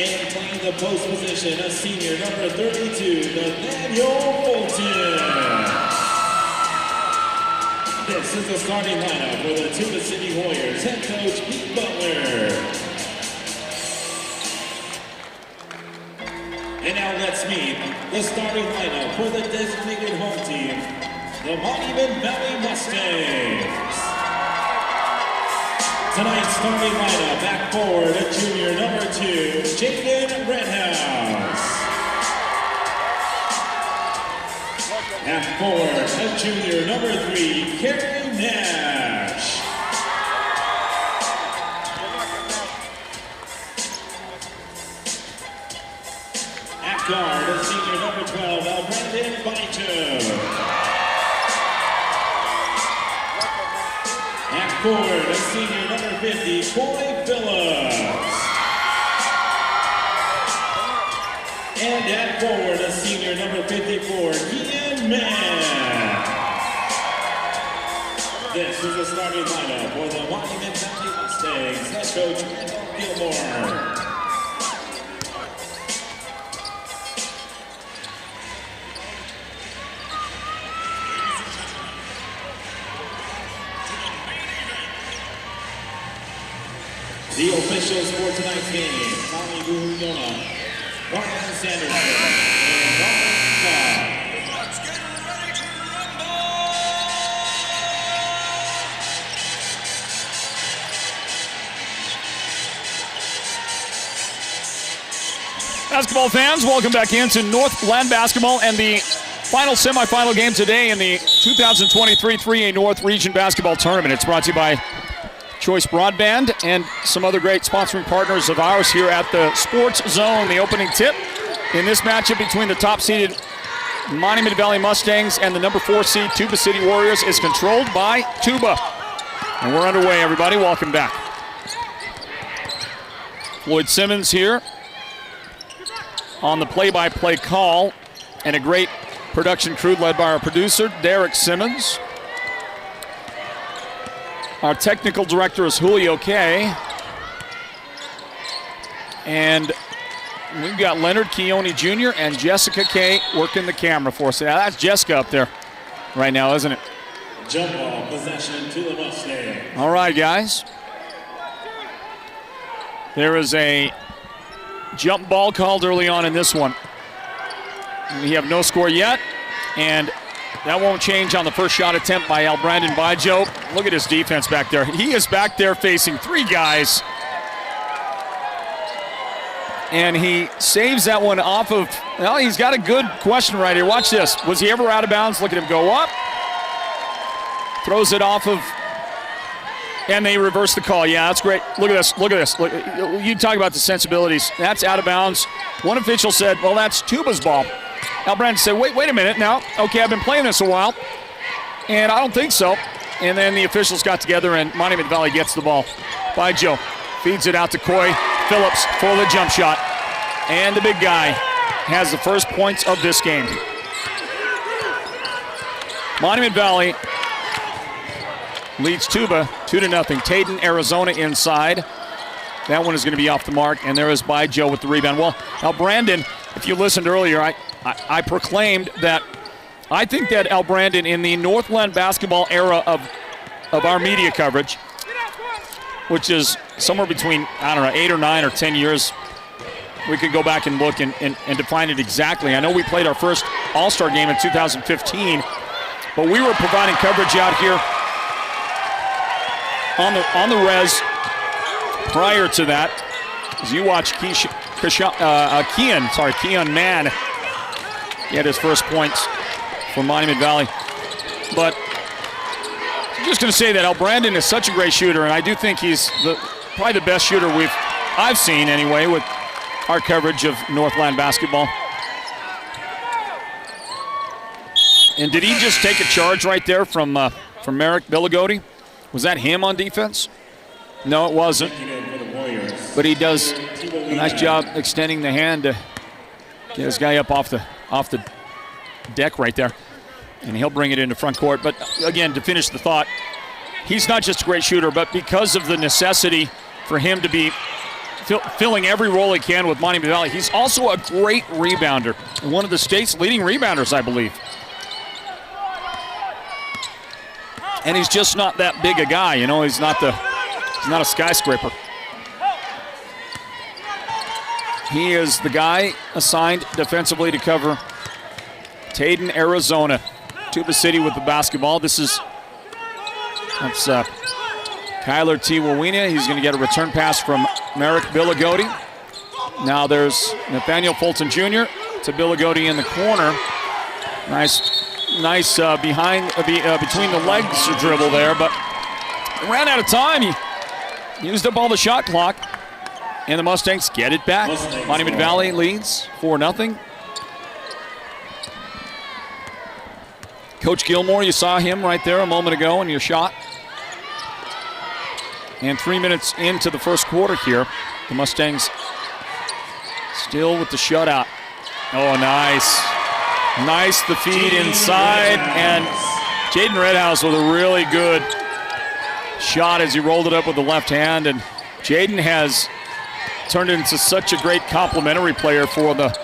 And playing the post position, a senior, number 32, Nathaniel Fulton. This is the starting lineup for the Tuba City Warriors head coach Pete Butler. And now let's meet the starting lineup for the designated home team, the Monument Valley Mustangs. Tonight's starting lineup, back forward, a junior, number 2, Jaden Redhouse. Half forward, a junior, number 3, Carrie Nash. Half guard, a senior, number 12, Brandon Baito. Half forward, a senior, number 50, Coy Phillips. And at forward, a senior, number 54, Ian Mann. This is the starting lineup for the Monument Valley Mustangs, head coach Randall Gilmore. The officials for tonight's game, Tommy Buhuyona, Brian Sanderson, and Brian Scott. Let's get ready to rumble! Basketball fans, welcome back into Northland basketball and the final semifinal game today in the 2023 3A North Region Basketball Tournament. It's brought to you by Choice Broadband and some other great sponsoring partners of ours here at the Sports Zone. The opening tip in this matchup between the top-seeded Monument Valley Mustangs and the number 4 seed Tuba City Warriors is controlled by Tuba. And we're underway, everybody. Welcome back. Floyd Simmons here on the play-by-play call, and a great production crew led by our producer, Derek Simmons. Our technical director is Julio K. And we've got Leonard Keone Jr. and Jessica K. working the camera for us. Yeah, that's Jessica up there right now, isn't it? Jump ball possession to the Mustangs. All right, guys. There is a jump ball called early on in this one. We have no score yet, and that won't change on the first shot attempt by Brandon Baito. Look at his defense back there. He is back there facing 3 guys. And he saves that one off of, well, he's got a good question right here. Watch this. Was he ever out of bounds? Look at him go up. Throws it off of, and they reverse the call. Yeah, that's great. Look at this. Look at this. Look, you talk about the sensibilities. That's out of bounds. One official said, well, that's Tuba's ball. Brandon said, wait a minute now. Okay, I've been playing this a while, and I don't think so. And then the officials got together, and Monument Valley gets the ball. Baito feeds it out to Coy Phillips for the jump shot. And the big guy has the first points of this game. Monument Valley leads Tuba 2-0. Taden, Arizona inside. That one is going to be off the mark, and there is Baito with the rebound. Well, now Brandon, if you listened earlier, I proclaimed that I think that Brandon, in the Northland basketball era of our media coverage, which is somewhere between, 8 or 9 or 10 years, we could go back and look and define it exactly. I know we played our first All-Star game in 2015, but we were providing coverage out here on the res prior to that. As you watch Keon Mann, he had his first points for Monument Valley. But I'm just going to say that Brandon is such a great shooter, and I do think he's probably the best shooter I've seen anyway with our coverage of Northland basketball. And did he just take a charge right there from Merrick Billigodi? Was that him on defense? No, it wasn't. But he does a nice job extending the hand to get his guy up off the deck right there. And he'll bring it into front court. But again, to finish the thought, he's not just a great shooter, but because of the necessity for him to be filling every role he can with Monument Valley. He's also a great rebounder, one of the state's leading rebounders, I believe. And he's just not that big a guy, you know. He's not a skyscraper. He is the guy assigned defensively to cover Tayden, Arizona. Tuba City with the basketball. That's Kyler Tiwawina. He's going to get a return pass from Merrick Billigodi. Now there's Nathaniel Fulton Jr. to Billigodi in the corner. Nice between the legs dribble there, but ran out of time. He used up all the shot clock, and the Mustangs get it back. Monument Valley leads 4-0. Coach Gilmore, you saw him right there a moment ago in your shot. And 3 minutes into the first quarter here, the Mustangs still with the shutout. Oh, nice. Nice, the feed inside, and Jaden Redhouse with a really good shot as he rolled it up with the left hand. And Jaden has turned into such a great complimentary player for the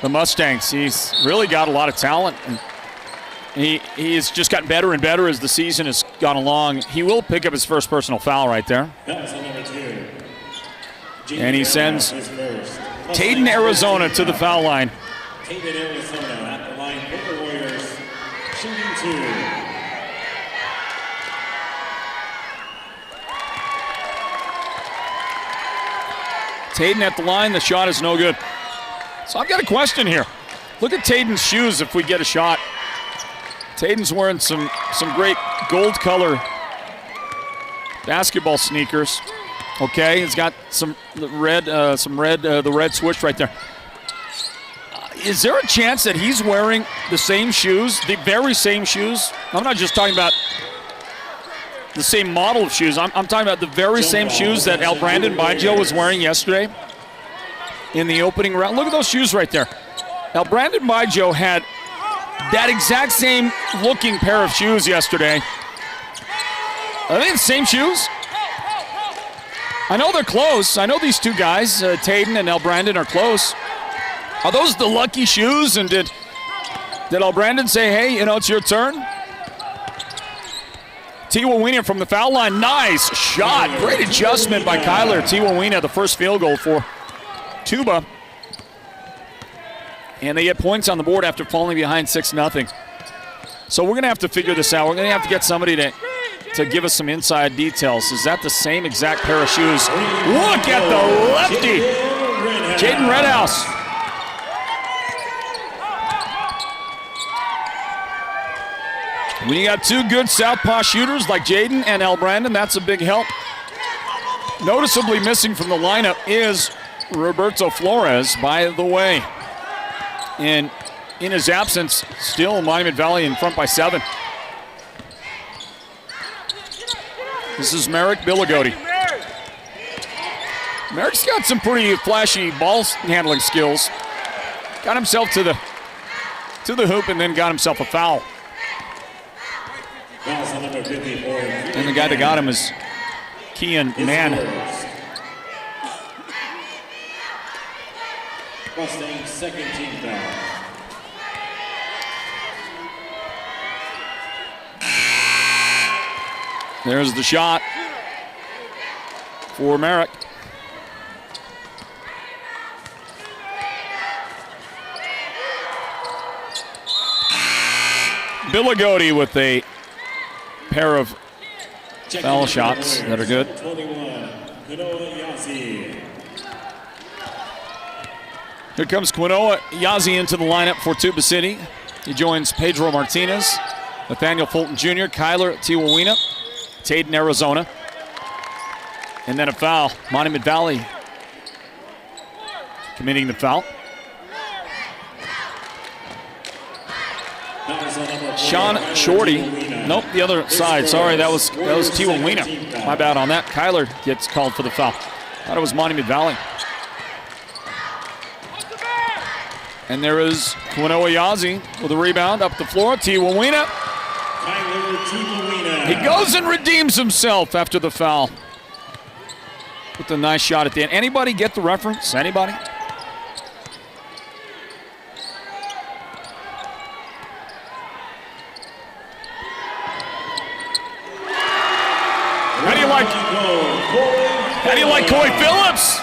Mustangs. He's really got a lot of talent, and he's just gotten better and better as the season has gone along. He will pick up his first personal foul right there. And he sends Tayden, Arizona to the foul line. Tayden, Arizona at the line for the Warriors, shooting 2. Tayden at the line, the shot is no good. So I've got a question here. Look at Tayden's shoes if we get a shot. Tayden's wearing some great gold color basketball sneakers. Okay, he's got the red swoosh right there. Is there a chance that he's wearing the same shoes, the very same shoes? I'm not just talking about the same model of shoes. I'm talking about the very same shoes that Brandon Biggio was wearing yesterday in the opening round. Look at those shoes right there. Brandon Biggio had that exact same looking pair of shoes yesterday. Are they the same shoes? I know they're close. I know these two guys, Tayden and Brandon, are close. Are those the lucky shoes? And did Brandon say, hey, it's your turn? Tiwawina from the foul line. Nice shot. Great adjustment by Kyler Tiwawina, the first field goal for Tuba. And they get points on the board after falling behind 6-0. So we're going to have to figure this out. We're going to have to get somebody to give us some inside details. Is that the same exact pair of shoes? Look at the lefty, Jaden Redhouse. When you got two good southpaw shooters like Jaden and Brandon, that's a big help. Noticeably missing from the lineup is Roberto Flores, by the way. And in his absence, still Monument Valley in front by 7. This is Merrick Billigodi. Merrick's got some pretty flashy ball handling skills. Got himself to the hoop and then got himself a foul. And the guy that got him is Kian Mann. Mustang second team foul. There's the shot for Merrick. Billigodi with a pair of foul shots that are good. Here comes Quinoa Yazzie into the lineup for Tuba City. He joins Pedro Martinez, Nathaniel Fulton Jr., Kyler Tiwawina, Tayden, Arizona. And then a foul. Monument Valley committing the foul. Sean Shorty. Nope, the other side. Sorry, that was Tiwawina. My bad on that. Kyler gets called for the foul. Thought it was Monument Valley. And there is Quinoa Yazzie with a rebound up the floor. Tiwawina. He goes and redeems himself after the foul. with a nice shot at the end. Anybody get the reference? Anybody? How do you like Coy Phillips?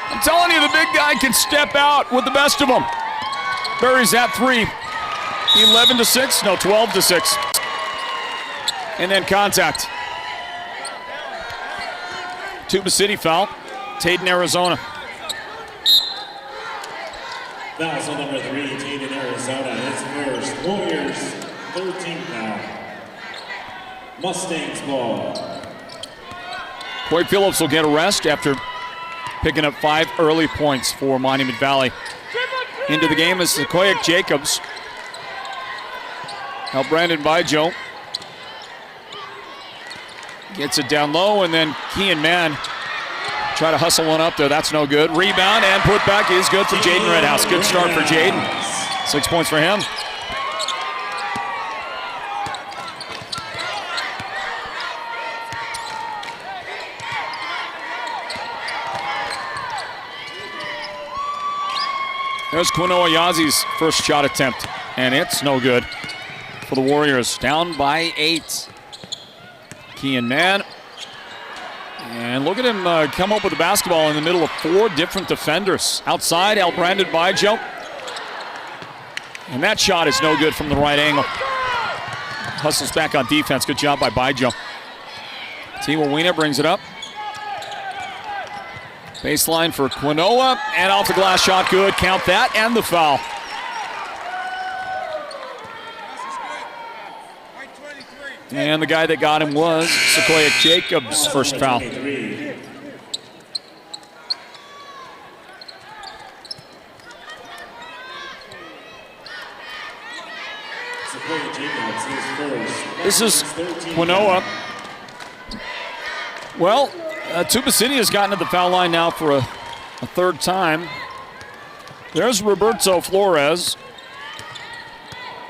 I'm telling you, the big guy can step out with the best of them. Buries that three. 11-6, no, 12-6. And then contact. Tuba City foul. Taden, Arizona. Foul on number 3, Taden, Arizona. His first. Warriors, 13 foul. Mustangs ball. Coy Phillips will get a rest after picking up 5 early points for Monument Valley. Into the game is Sequoia Jacobs. Now Brandon Bijo gets it down low, and then Kean Mann try to hustle one up there. That's no good. Rebound and put back is good for Jaden Redhouse. Good start for Jaden. 6 points for him. There's Quinoa Yazi's first shot attempt, and it's no good for the Warriors. Down by 8. Kean Mann. And look at him come up with the basketball in the middle of 4 different defenders. Outside, Brandon Bijo. And that shot is no good from the right angle. Hustles back on defense. Good job by Bijo. Timo Wiener brings it up. Baseline for Quinoa, and off the glass shot, good. Count that, and the foul. And the guy that got him was Sequoia Jacobs' first foul. This is Quinoa. Well, Tuba City has gotten to the foul line now for a 3rd time. There's Roberto Flores.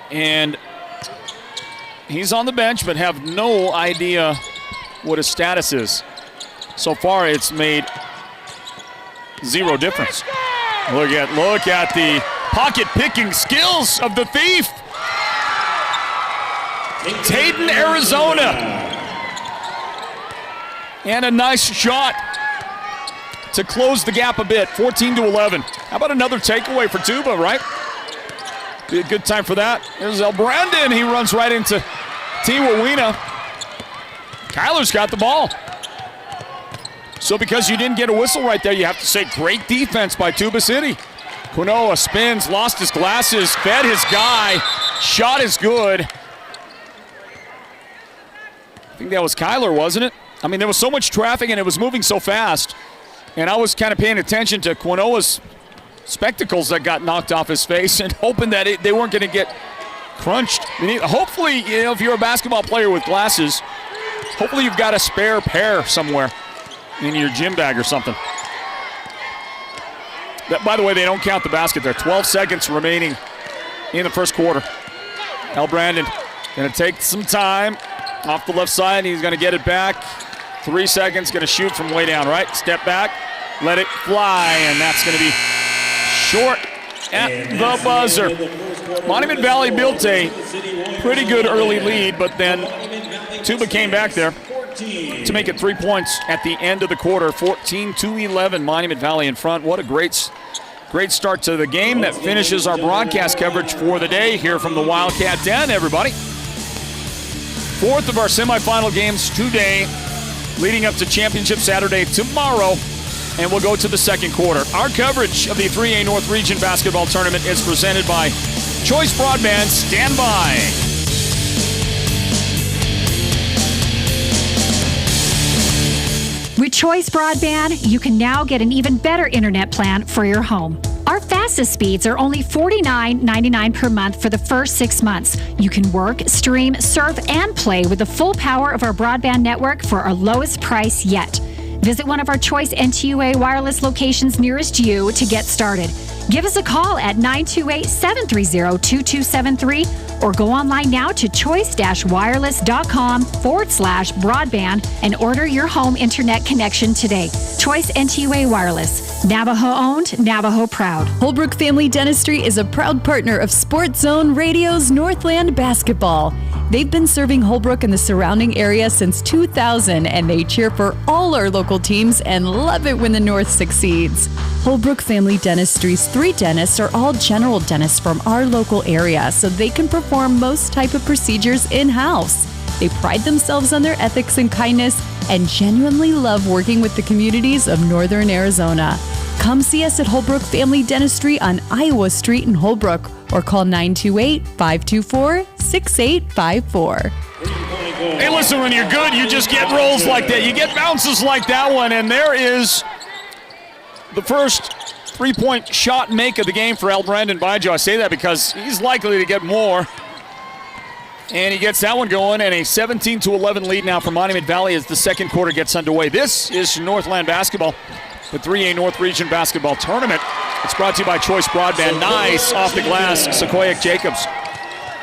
And he's on the bench, but have no idea what his status is. So far, it's made 0 difference. Look at the pocket-picking skills of the thief. Taden, Arizona. And a nice shot to close the gap a bit, 14-11. How about another takeaway for Tuba, right? Be a good time for that. There's Brandon. He runs right into Tiwawina. Kyler's got the ball. So because you didn't get a whistle right there, you have to say great defense by Tuba City. Quinoa spins, lost his glasses, fed his guy. Shot is good. I think that was Kyler, wasn't it? I mean, there was so much traffic and it was moving so fast. And I was kind of paying attention to Quinoa's spectacles that got knocked off his face and hoping that they weren't going to get crunched. Hopefully, if you're a basketball player with glasses, hopefully you've got a spare pair somewhere in your gym bag or something. By the way, they don't count the basket there. 12 seconds remaining in the first quarter. Brandon going to take some time off the left side. He's going to get it back. 3 seconds, going to shoot from way down, right? Step back, let it fly, and that's going to be short at the buzzer. Monument Valley built a pretty good early lead, but then Tuba came back there to make it 3 points at the end of the quarter. 14-11, Monument Valley in front. What a great start to the game. That finishes our broadcast coverage for the day here from the Wildcat Den, everybody. 4th of our semifinal games today, leading up to Championship Saturday tomorrow, and we'll go to the second quarter. Our coverage of the 3A North Region Basketball Tournament is presented by Choice Broadband. Stand by. With Choice Broadband, you can now get an even better internet plan for your home. Our fastest speeds are only $49.99 per month for the first 6 months. You can work, stream, surf, and play with the full power of our broadband network for our lowest price yet. Visit one of our Choice NTUA wireless locations nearest you to get started. Give us a call at 928-730-2273 or go online now to choice-wireless.com/broadband and order your home internet connection today. Choice NTUA Wireless. Navajo owned, Navajo proud. Holbrook Family Dentistry is a proud partner of Sports Zone Radio's Northland Basketball. They've been serving Holbrook and the surrounding area since 2000, and they cheer for all our local teams and love it when the North succeeds. Holbrook Family Dentistry's 3 dentists are all general dentists from our local area, so they can perform most type of procedures in-house. They pride themselves on their ethics and kindness and genuinely love working with the communities of Northern Arizona. Come see us at Holbrook Family Dentistry on Iowa Street in Holbrook or call 928-524-6854. Hey, listen, when you're good, you just get rolls like that. You get bounces like that one, and there is the first three-point shot make of the game for Brandon Bijo. I say that because he's likely to get more. And he gets that one going, and a 17-11 lead now for Monument Valley as the second quarter gets underway. This is Northland basketball, the 3A North Region Basketball Tournament. It's brought to you by Choice Broadband. Nice off the glass, Sequoia Jacobs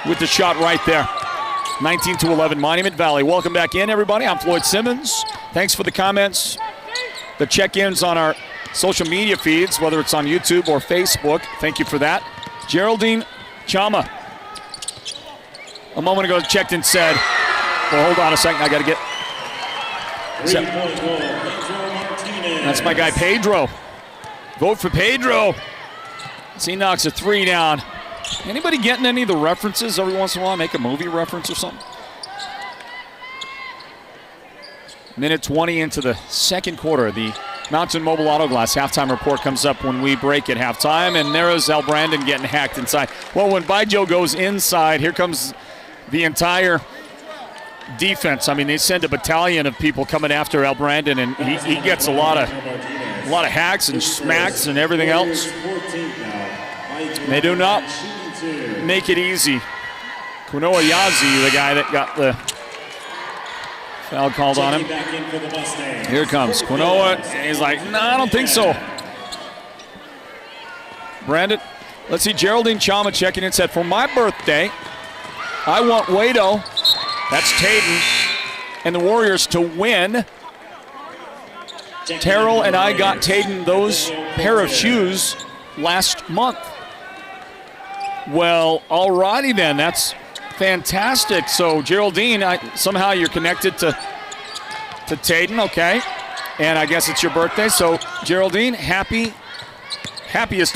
with the shot right there. 19-11 Monument Valley. Welcome back in, everybody. I'm Floyd Simmons. Thanks for the comments, the check-ins on our social media feeds, whether it's on YouTube or Facebook. Thank you for that. Geraldine Chama a moment ago checked and said, well, hold on a second, I got to get. That's my guy Pedro. Vote for Pedro. As he knocks a 3 down. Anybody getting any of the references every once in a while? Make a movie reference or something? Minute 20 into the second quarter. The Mountain Mobile Auto Glass halftime report comes up when we break at halftime, and there is Brandon getting hacked inside. Well, when Bijo goes inside, here comes the entire defense. I mean, they send a battalion of people coming after Brandon, and he gets a lot of hacks and smacks and everything else. They do not make it easy. Kunoa Yazi, the guy that got the foul called on him. Here comes Kunoa, and he's like, no, I don't think so. Brandon, let's see, Geraldine Chama checking in, said, for my birthday, I want Wado, that's Taden, and the Warriors to win. Terrell and I got Taden those pair of shoes last month. Well, alrighty then, that's fantastic. So Geraldine, somehow you're connected to Taden, okay. And I guess it's your birthday. So Geraldine, happiest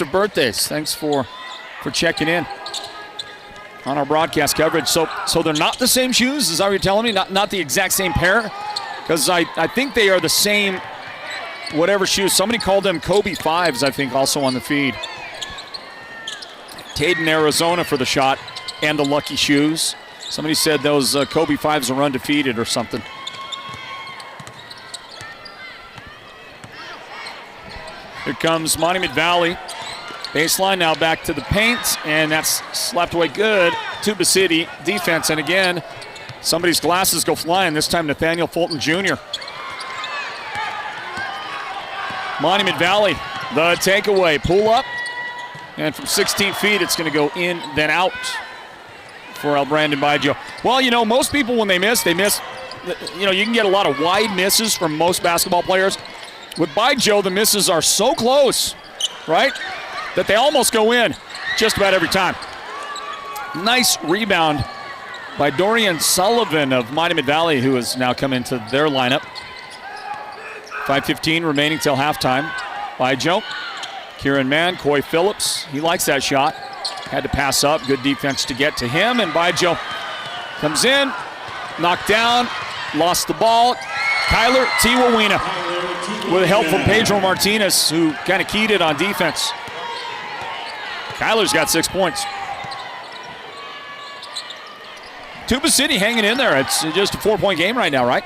of birthdays. Thanks for checking in on our broadcast coverage. So they're not the same shoes, is that what you're telling me? Not the exact same pair? Because I think they are the same whatever shoes. Somebody called them Kobe 5s, I think, also on the feed. Taden, Arizona for the shot and the lucky shoes. Somebody said those Kobe 5s are undefeated or something. Here comes Monument Valley. Baseline now back to the paint, and that's slapped away good. Tuba City defense, and again, somebody's glasses go flying, this time Nathaniel Fulton Jr. Monument Valley, the takeaway, pull up, and from 16 feet, it's going to go in, then out for Brandon Bijo. Well, you know, most people when they miss, you know, you can get a lot of wide misses from most basketball players. With Bijo, the misses are so close, right, that they almost go in just about every time. Nice rebound by Dorian Sullivan of Monument Valley, who has now come into their lineup. 5:15 remaining till halftime. Bijo, Kieran Mann, Coy Phillips, he likes that shot. Had to pass up, good defense to get to him, and Bijo comes in, knocked down, lost the ball. Kyler Tiwawina with help from Pedro Martinez, who kind of keyed it on defense. Kyler's got 6 points. Tuba City hanging in there. It's just a 4-point game right now, right?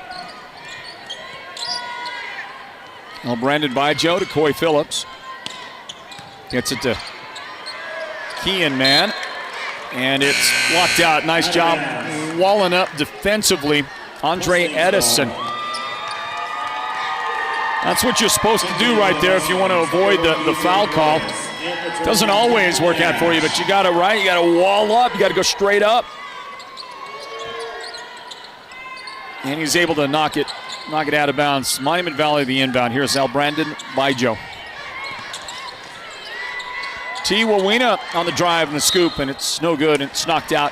Well, Brandon Bijo to Coy Phillips. Gets it to Kean Man. And it's blocked out. Nice job walling up defensively. Andre Edison. That's what you're supposed to do right there if you want to avoid the foul call. Doesn't always work out for you, but you got to, right? You got to wall up. You got to go straight up. And he's able to knock it out of bounds. Monument Valley, the inbound. Here's Al Brandon Bijo. T. Wawina on the drive and the scoop, and it's no good. It's knocked out.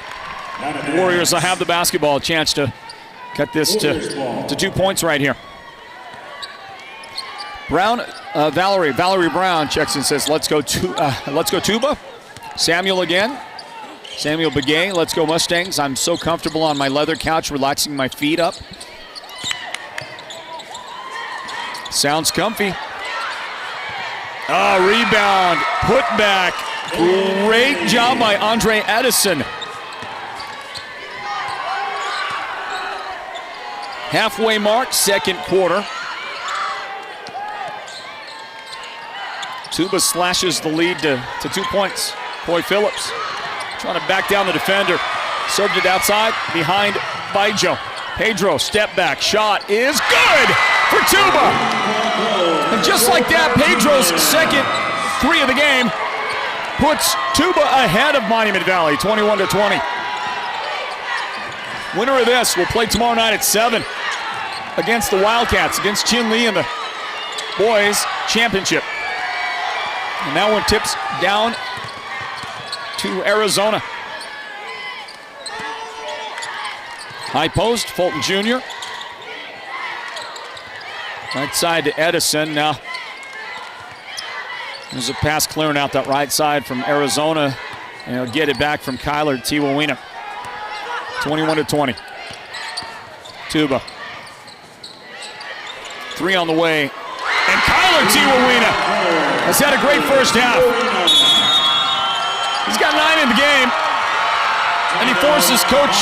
The Warriors will have the basketball. A chance to cut this to 2 points right here. Brown, Valerie Brown checks and says, let's go Tuba. Samuel again. Samuel Begay, let's go Mustangs. I'm so comfortable on my leather couch, relaxing my feet up. Sounds comfy. Rebound, put back. Great job by Andre Edison. Halfway mark, second quarter. Tuba slashes the lead to 2 points. Coy Phillips trying to back down the defender. Served it outside, behind Bijo. Pedro, step back, shot is good for Tuba. And just like that, Pedro's second three of the game puts Tuba ahead of Monument Valley, 21-20. Winner of this will play tomorrow night at 7 against the Wildcats, against Chin Lee in the boys championship. And that one tips down to Arizona. High post, Fulton Jr. Right side to Edison. Now there's a pass clearing out that right side from Arizona. And he'll get it back from Kyler Tiwawina. 21-20. Tuba. Three on the way. And Kyler Tiwawina has had a great first half. He's got 9 in the game. And he forces Coach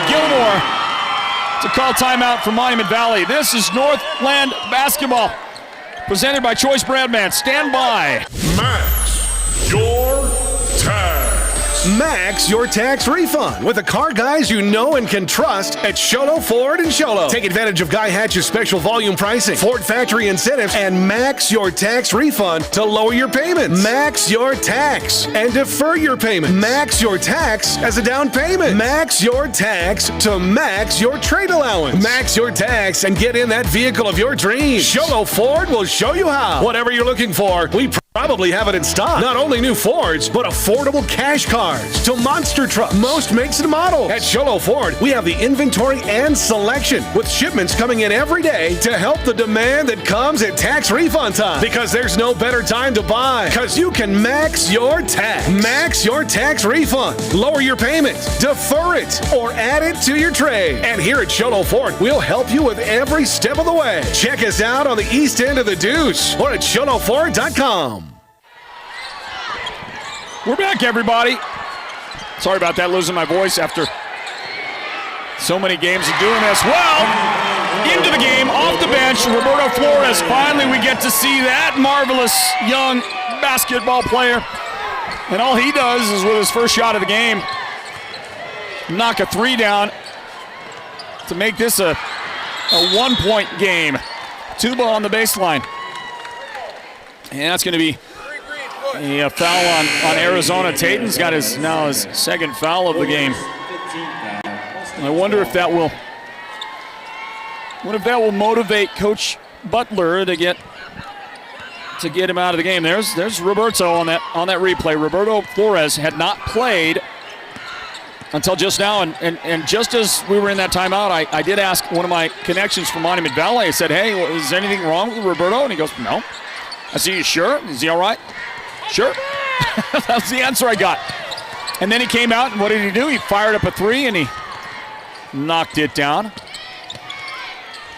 Gilmore to call timeout for Monument Valley. This is Northland basketball, presented by Choice Broadband. Stand by. Max your tax. Max your tax refund with the car guys you know and can trust at Sholo Ford and Sholo. Take advantage of Guy Hatch's special volume pricing, Ford factory incentives, and max your tax refund to lower your payments. Max your tax and defer your payment. Max your tax as a down payment. Max your tax to max your trade allowance. Max your tax and get in that vehicle of your dreams. Sholo Ford will show you how. Whatever you're looking for, we probably have it in stock. Not only new Fords, but affordable cash cards to monster trucks. Most makes and models. At Sholo Ford, we have the inventory and selection, with shipments coming in every day to help the demand that comes at tax refund time. Because there's no better time to buy. Because you can max your tax. Max your tax refund. Lower your payment, defer it, or add it to your trade. And here at Sholo Ford, we'll help you with every step of the way. Check us out on the east end of the Deuce or at SholoFord.com. We're back, everybody. Sorry about that, losing my voice after so many games of doing this. Well, into the game, off the bench, Roberto Flores. Finally, we get to see that marvelous young basketball player. And all he does is, with his first shot of the game, knock a three down to make this a 1-point game. Tuba on the baseline. And that's going to be a foul on Arizona. Tatum's got his second foul of the game. I wonder if that will motivate Coach Butler to get him out of the game. There's Roberto on that replay. Roberto Flores had not played until just now, and just as we were in that timeout, I did ask one of my connections from Monument Valley. I said, "Hey, is anything wrong with Roberto?" And he goes, "No." I said, "You sure? Is he all right?" "Sure." That's the answer I got. And then he came out, and what did he do? He fired up a three, and he knocked it down.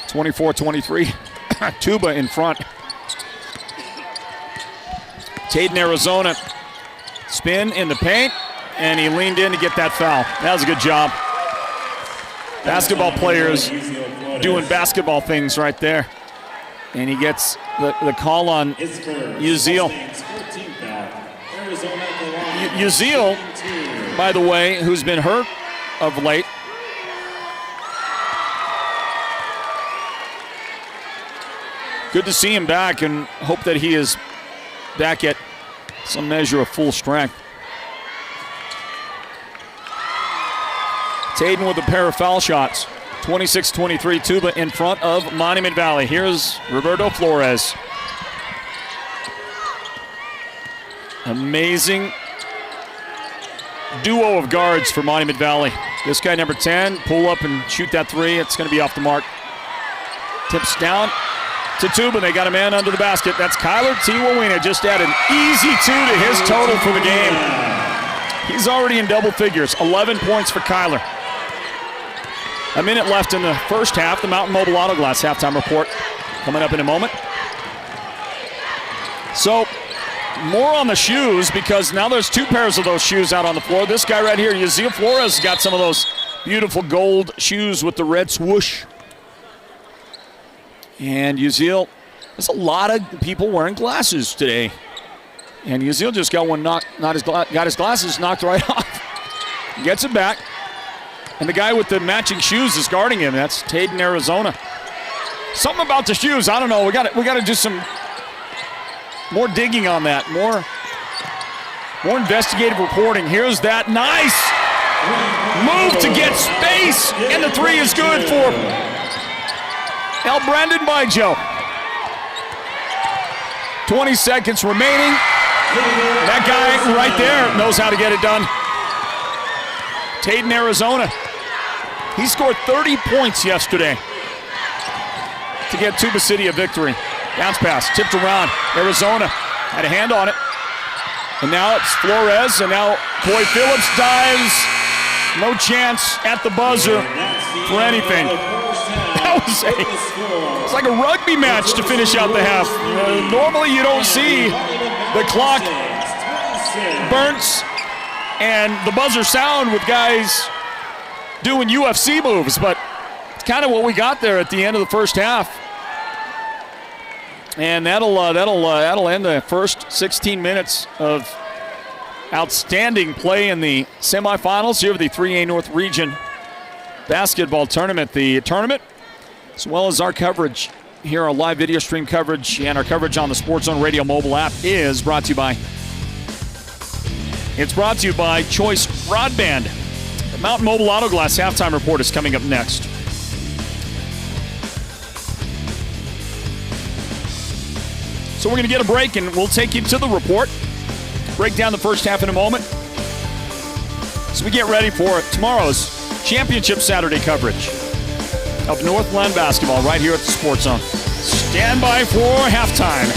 24-23. Tuba in front. Tatum, Arizona. Spin in the paint, and he leaned in to get that foul. That was a good job. Basketball players doing basketball things right there. And he gets the call on Uziel. Uziel, by the way, who's been hurt of late. Good to see him back, and hope that he is back at some measure of full strength. Taden with a pair of foul shots. 26-23, Tuba in front of Monument Valley. Here's Roberto Flores. Amazing duo of guards for Monument Valley. This guy, number 10, pull up and shoot that three. It's going to be off the mark. Tips down to Tuba. They got a man under the basket. That's Kyler Tiwawina. Just add an easy 2 to his total for the game. He's already in double figures. 11 points for Kyler. A minute left in the first half. The Mountain Mobile Auto Glass halftime report coming up in a moment. So, more on the shoes because now there's 2 pairs of those shoes out on the floor. This guy right here, Yaziel Flores, got some of those beautiful gold shoes with the red swoosh. And Yaziel, there's a lot of people wearing glasses today. And Yaziel just got got his glasses knocked right off. Gets it back. And the guy with the matching shoes is guarding him. That's Taden, Arizona. Something about the shoes, I don't know. We got to do some more digging on that. More investigative reporting. Here's that nice move to get space. And the 3 is good for El Brandon Bijo. 20 seconds remaining. That guy right there knows how to get it done. Taden, Arizona. He scored 30 points yesterday to get Tuba City a victory. Bounce pass, tipped around. Arizona had a hand on it. And now it's Flores, and now Coy Phillips dives. No chance at the buzzer for anything. It's like a rugby match to finish out the half. Normally you don't see the clock burnt and the buzzer sound with guys doing UFC moves, but it's kind of what we got there at the end of the first half. And that'll end the first 16 minutes of outstanding play in the semifinals here of the 3A North Region basketball tournament. The tournament, as well as our coverage here, our live video stream coverage and our coverage on the Sports Zone Radio mobile app, is brought to you by Choice Broadband. The Mountain Mobile Auto Glass halftime report is coming up next. So we're going to get a break and we'll take you to the report. Break down the first half in a moment. So we get ready for tomorrow's Championship Saturday coverage of Northland basketball right here at the Sports Zone. Stand by for halftime.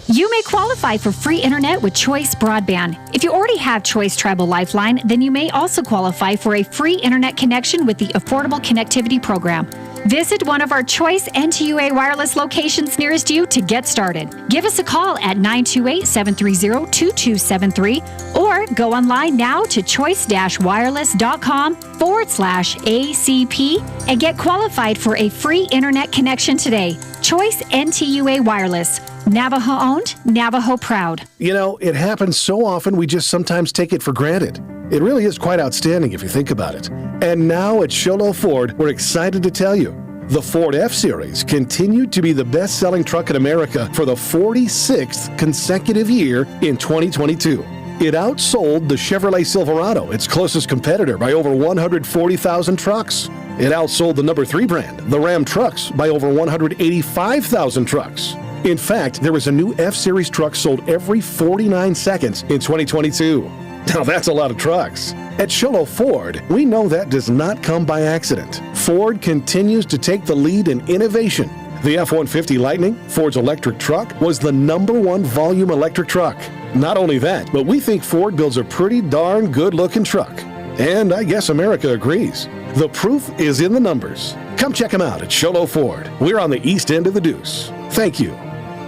You may qualify for free internet with Choice Broadband. If you already have Choice Tribal Lifeline, then you may also qualify for a free internet connection with the Affordable Connectivity Program. Visit one of our Choice NTUA wireless locations nearest you to get started. Give us a call at 928-730-2273 or go online now to choice-wireless.com/ACP and get qualified for a free internet connection today. Choice NTUA Wireless. Navajo owned, Navajo proud. You know, it happens so often we just sometimes take it for granted. It really is quite outstanding if you think about it. And now at Sholo Ford, we're excited to tell you, the Ford F-Series continued to be the best-selling truck in America for the 46th consecutive year in 2022. It outsold the Chevrolet Silverado, its closest competitor, by over 140,000 trucks. It outsold the number 3 brand, the Ram Trucks, by over 185,000 trucks. In fact, there was a new F-Series truck sold every 49 seconds in 2022. Now that's a lot of trucks. At Sholo Ford, we know that does not come by accident. Ford continues to take the lead in innovation. The F-150 Lightning, Ford's electric truck, was the #1 volume electric truck. Not only that, but we think Ford builds a pretty darn good-looking truck. And I guess America agrees. The proof is in the numbers. Come check them out at Sholo Ford. We're on the east end of the Deuce. Thank you.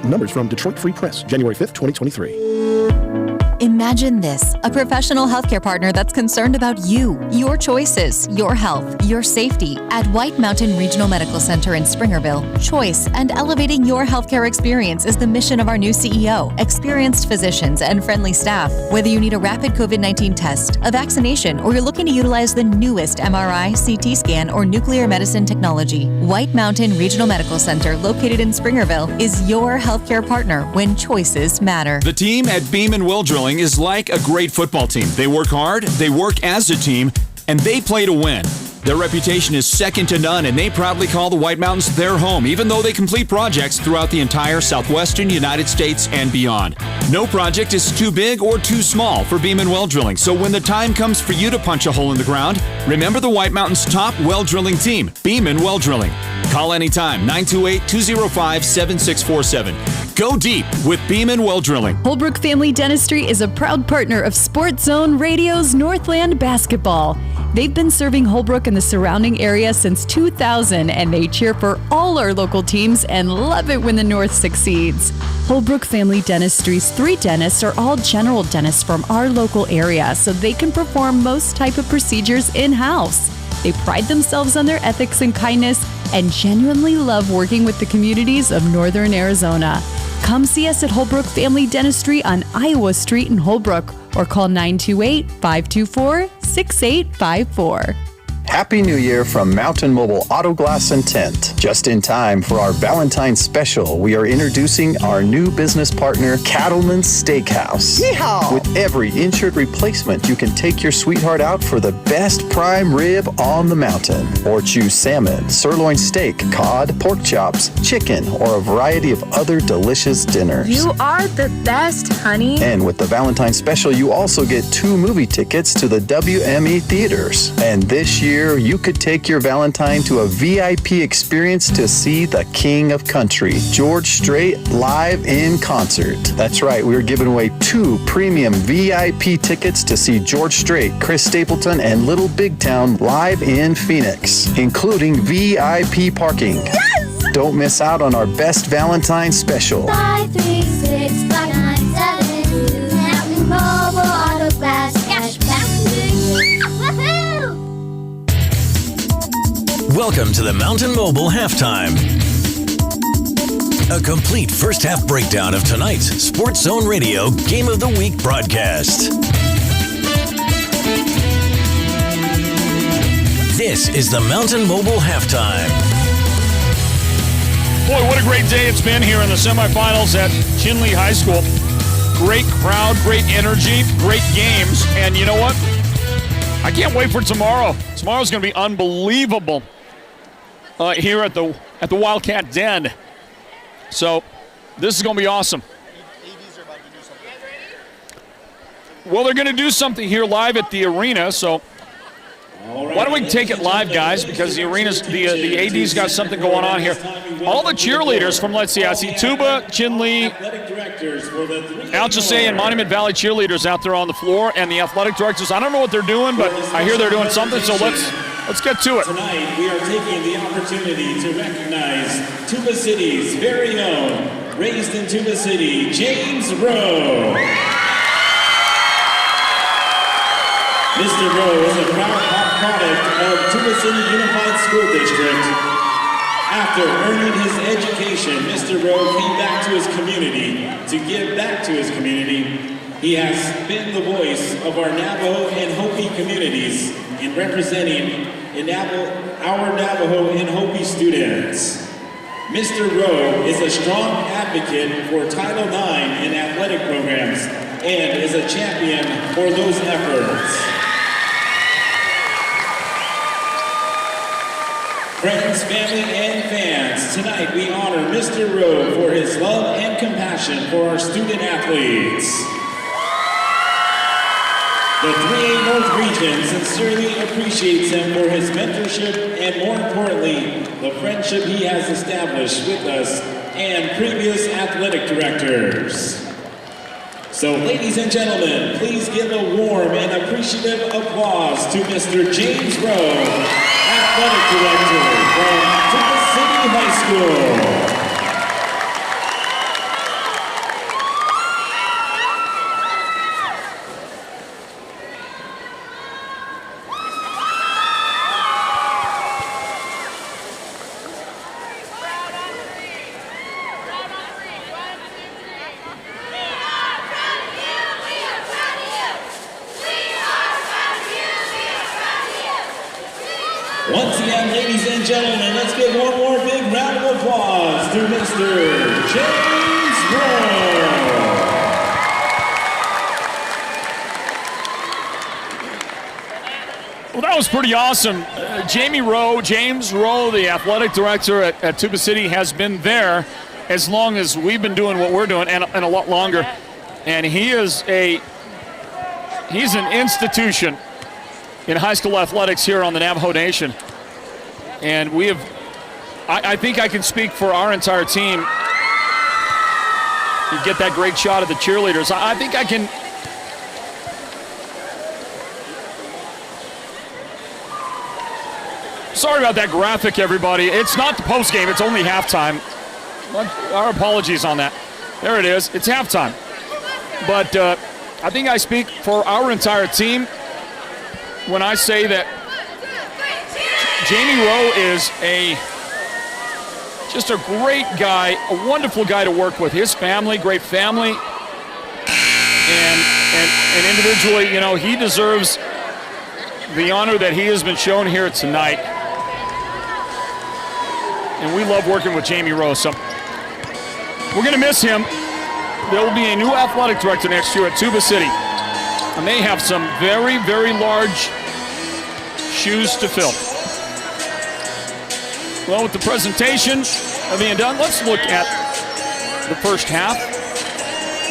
Numbers from Detroit Free Press, January 5th, 2023. Imagine this, a professional healthcare partner that's concerned about you, your choices, your health, your safety. At White Mountain Regional Medical Center in Springerville, choice and elevating your healthcare experience is the mission of our new CEO, experienced physicians, and friendly staff. Whether you need a rapid COVID-19 test, a vaccination, or you're looking to utilize the newest MRI, CT scan, or nuclear medicine technology, White Mountain Regional Medical Center, located in Springerville, is your healthcare partner when choices matter. The team at Beeman Well Drilling is like a great football team. They work hard, they work as a team, and they play to win. Their reputation is second to none, and they proudly call the White Mountains their home, even though they complete projects throughout the entire southwestern United States and beyond. No project is too big or too small for Beeman Well Drilling, so when the time comes for you to punch a hole in the ground, remember the White Mountains' top well drilling team, Beeman Well Drilling. Call anytime, 928-205-7647. Go deep with Beeman Well Drilling. Holbrook Family Dentistry is a proud partner of Sports Zone Radio's Northland Basketball. They've been serving Holbrook and the surrounding area since 2000, and they cheer for all our local teams and love it when the North succeeds. Holbrook Family Dentistry's 3 dentists are all general dentists from our local area, so they can perform most type of procedures in-house. They pride themselves on their ethics and kindness and genuinely love working with the communities of Northern Arizona. Come see us at Holbrook Family Dentistry on Iowa Street in Holbrook, or call 928-524-6854. Happy New Year from Mountain Mobile Auto Glass and Tint. Just in time for our Valentine's special, we are introducing our new business partner, Cattleman's Steakhouse. Yeehaw! With every insured replacement, you can take your sweetheart out for the best prime rib on the mountain. Or choose salmon, sirloin steak, cod, pork chops, chicken, or a variety of other delicious dinners. You are the best, honey. And with the Valentine's special, you also get 2 movie tickets to the WME theaters. And this year, you could take your Valentine to a VIP experience to see the King of Country, George Strait, live in concert. That's right, we are giving away 2 premium VIP tickets to see George Strait, Chris Stapleton, and Little Big Town live in Phoenix, including VIP parking. Yes! Don't miss out on our best Valentine special. 536-5972, Mountain Mobile Auto Glass Cashback. Woohoo! Welcome to the Mountain Mobile Halftime. A complete first half breakdown of tonight's Sports Zone Radio Game of the Week broadcast. This is the Mountain Mobile Halftime. Boy, what a great day it's been here in the semifinals at Chinle High School. Great crowd, great energy, great games, and you know what? I can't wait for tomorrow. Tomorrow's going to be unbelievable here at the Wildcat Den. So this is going to be awesome. Well, they're going to do something here live at the arena, so why don't we take it live, guys, because the arena's, the AD's got something going on here. All the cheerleaders from, let's see, I see Tuba, Chinle, Alchese, and Monument Valley cheerleaders out there on the floor, and the athletic directors. I don't know what they're doing, but I hear they're doing something, so let's get to it. Tonight, we are taking the opportunity to recognize Tuba City's very own, raised in Tuba City, James Rowe. Mr. Rowe is a proud product of Tuba City Unified School District. After earning his education, Mr. Rowe came back to his community to give back to his community. He has been the voice of our Navajo and Hopi communities in representing our Navajo and Hopi students. Mr. Rowe is a strong advocate for Title IX in athletic programs and is a champion for those efforts. Friends, family, and fans, tonight we honor Mr. Rowe for his love and compassion for our student athletes. The 3A North region sincerely appreciates him for his mentorship and, more importantly, the friendship he has established with us and previous athletic directors. So, ladies and gentlemen, please give a warm and appreciative applause to Mr. James Rowe, Athletic Director from Tuba City High School. and gentlemen, let's give one more big round of applause to Mr. James Rowe. Well, that was pretty awesome. James Rowe, the athletic director at Tuba City, has been there as long as we've been doing what we're doing, and a lot longer. And he's an institution in high school athletics here on the Navajo Nation. And we have, I think I can speak for our entire team. You get that great shot of the cheerleaders. I think I can. Sorry about that graphic, everybody. It's not the post game, it's only halftime. Our apologies on that. There it is, it's halftime. But I think I speak for our entire team when I say that Jamie Rowe is just a great guy, a wonderful guy to work with. His family, great family. And individually, you know, he deserves the honor that he has been shown here tonight. And we love working with Jamie Rowe, so we're going to miss him. There will be a new athletic director next year at Tuba City, and they have some very, very large shoes to fill. Well, with the presentation being done, let's look at the first half.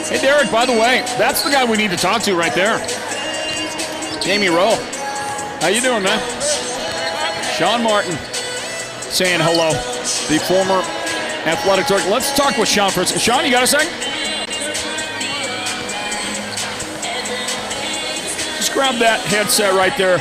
Hey, Derek, by the way, that's the guy we need to talk to right there. Jamie Rowe. How you doing, man? Sean Martin saying hello, the former athletic director. Let's talk with Sean first. Sean, you got a second? Just grab that headset right there.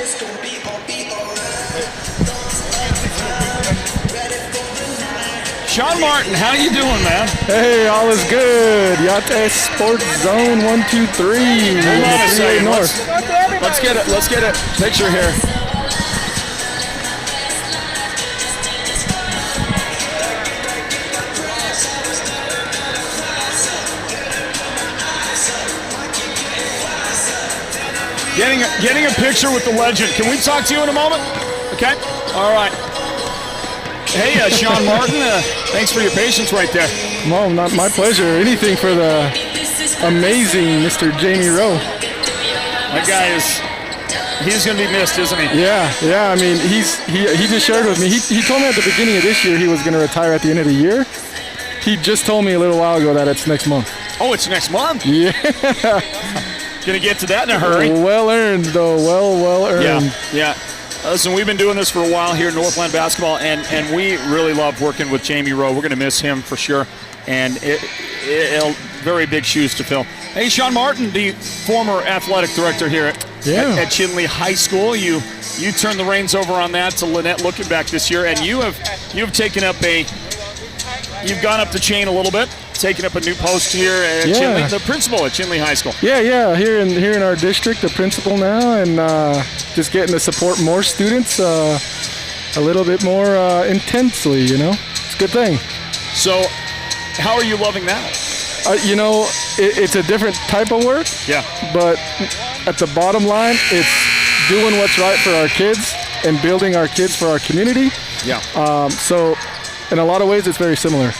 Sean Martin, how you doing, man? Hey, all is good. Yate Sports Zone 1, 2, 3. Hold on a second. North. Let's get a picture here. Getting a picture with the legend. Can we talk to you in a moment? Okay. All right. Hey, Sean Martin, thanks for your patience right there. No, not my pleasure. Anything for the amazing Mr. Jamie Rowe. That guy he's going to be missed, isn't he? Yeah. I mean, he just shared with me. He told me at the beginning of this year he was going to retire at the end of the year. He just told me a little while ago that it's next month. Oh, it's next month? Yeah. Going to get to that in a hurry. Well earned, though. Well earned. Yeah. Listen, we've been doing this for a while here in Northland basketball, and we really love working with Jamie Rowe. We're going to miss him for sure, and it'll very big shoes to fill. Hey, Sean Martin, the former athletic director here at Chinle High School. You turned the reins over on that to Lynette Lookenback this year, and you've taken up you've gone up the chain a little bit, taking up a new post here at Chinle, the principal at Chinle High School. Yeah, here in our district, the principal now, and just getting to support more students a little bit more intensely, you know. It's a good thing. So, how are you loving that? It's a different type of work. Yeah. But at the bottom line, it's doing what's right for our kids and building our kids for our community. Yeah. So, in a lot of ways, it's very similar.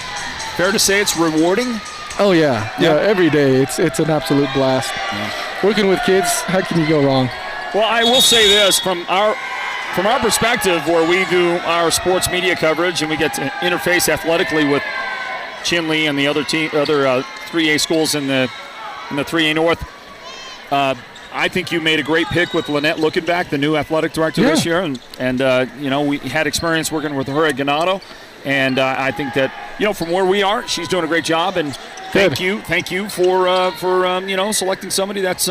Fair to say it's rewarding? Oh, yeah. Every day, it's an absolute blast. Yeah. Working with kids, how can you go wrong? Well, I will say this, from our perspective, where we do our sports media coverage and we get to interface athletically with Chinle and the other 3A schools in the 3A North, I think you made a great pick with Lynette Lookenback, the new athletic director this year, and we had experience working with her at Ganado. And I think that, from where we are, she's doing a great job. And thank you for selecting somebody that's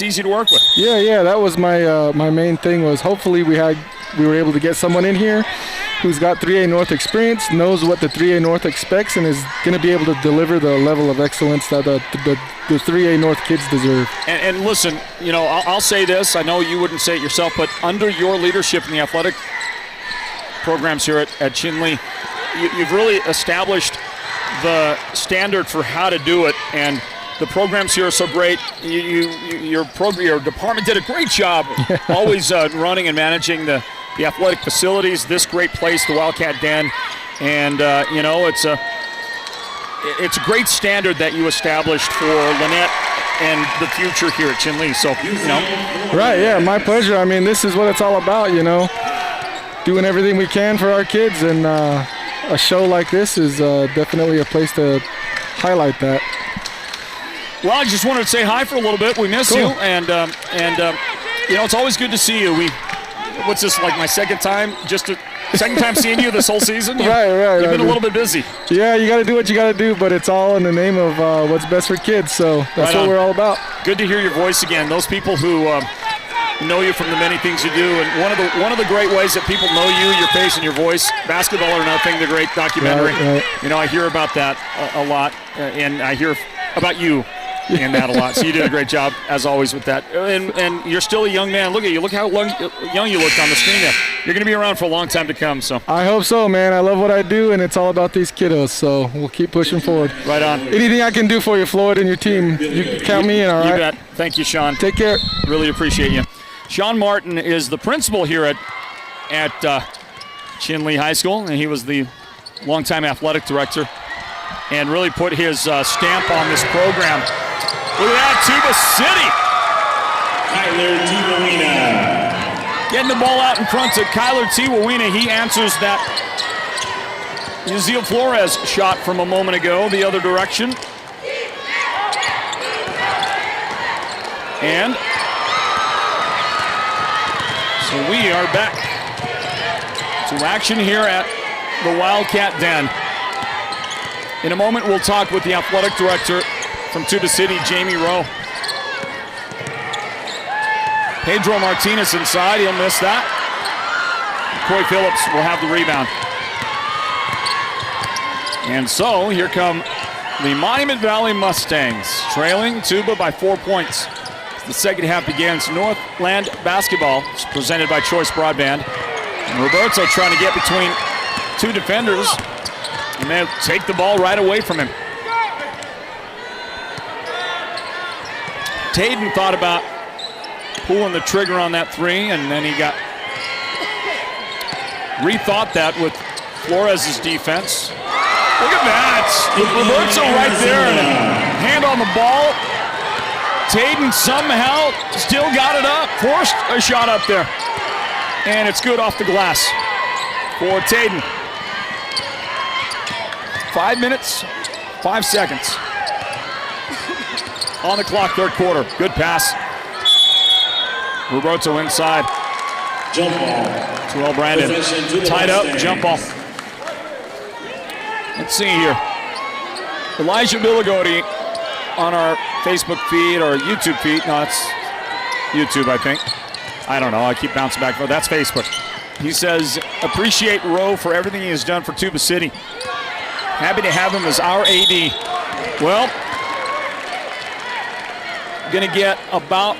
easy to work with. Yeah, that was my main thing was hopefully we were able to get someone in here who's got 3A North experience, knows what the 3A North expects, and is going to be able to deliver the level of excellence that the 3A North kids deserve. And listen, I'll say this. I know you wouldn't say it yourself, but under your leadership in the athletic programs here at Chinle, you've really established the standard for how to do it, and the programs here are so great. Your department did a great job always running and managing the the athletic facilities, this great place, the Wildcat Den. And, it's a great standard that you established for Lynette and the future here at Chinle. So, Right, yeah, my pleasure. I mean, this is what it's all about, doing everything we can for our kids. And a show like this is definitely a place to highlight that. Well, I just wanted to say hi for a little bit. We miss you. And it's always good to see you. What's this, like my second time seeing you this whole season? Right. You've been a little bit busy. Yeah, you got to do what you got to do, but it's all in the name of what's best for kids, so that's what we're all about. Good to hear your voice again. Those people who know you from the many things you do, and one of the great ways that people know you, your face and your voice, Basketball or Nothing, the great documentary. Right. I hear about that a lot, and I hear about you in that a lot. So you did a great job, as always, with that. And you're still a young man. Look at you. Look how young you looked on the screen there. You're going to be around for a long time to come. So I hope so, man. I love what I do, and it's all about these kiddos. So we'll keep pushing forward. Right on. Anything I can do for you, Floyd, and your team, you count me in, all right? You bet. Thank you, Sean. Take care. Really appreciate you. Sean Martin is the principal here at Chinle High School, and he was the longtime athletic director and really put his stamp on this program. Look at that, Tuba City. Kyler Tiwawina. Getting the ball out in front to Kyler Tiwawina. He answers that Yuzil Flores shot from a moment ago, the other direction. And so we are back to action here at the Wildcat Den. In a moment, we'll talk with the athletic director from Tuba City, Jamie Rowe. Pedro Martinez inside, he'll miss that. Coy Phillips will have the rebound. And so here come the Monument Valley Mustangs, trailing Tuba by 4 points. The second half begins. Northland basketball is presented by Choice Broadband. And Roberto trying to get between two defenders, and they'll take the ball right away from him. Tayden thought about pulling the trigger on that three, and then he rethought that with Flores' defense. Look at that. Roberto right there, and a hand on the ball. Tayden somehow still got it up, forced a shot up there. And it's good off the glass for Tayden. 5 minutes, 5 seconds. On the clock, third quarter. Good pass. Roberto inside. Jump ball. Terrell Brandon. Tied up, jump ball. Let's see here. Elijah Billigotti on our Facebook feed or YouTube feed. No, it's YouTube, I think. I don't know. I keep bouncing back. Oh, that's Facebook. He says, appreciate Rowe for everything he has done for Tuba City. Happy to have him as our AD. Well, going to get about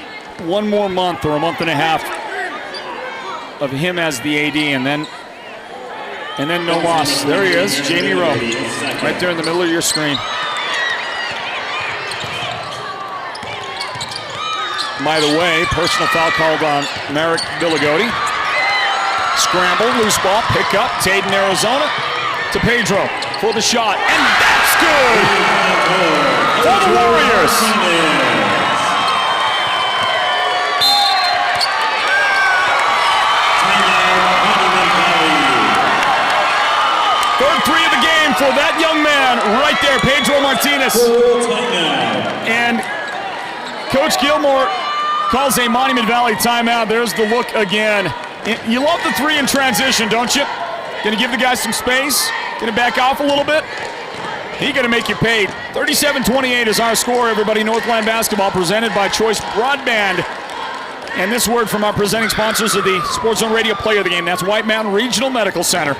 1 more month or a month and a half of him as the AD, and then no loss. There he is, Jamie Rowe, right there in the middle of your screen. By the way, personal foul called on Merrick Billigotti. Scramble, loose ball, pick up, Tayden, Arizona, to Pedro for the shot, and that's good for the Warriors. Third three of the game for that young man right there, Pedro Martinez. And Coach Gilmore calls a Monument Valley timeout. There's the look again. You love the three in transition, don't you? Gonna give the guys some space. Gonna back off a little bit. He gonna make you pay. 37-28 is our score, everybody. Northland basketball presented by Choice Broadband. And this word from our presenting sponsors of the Sports Zone Radio Player of the Game. That's White Mountain Regional Medical Center.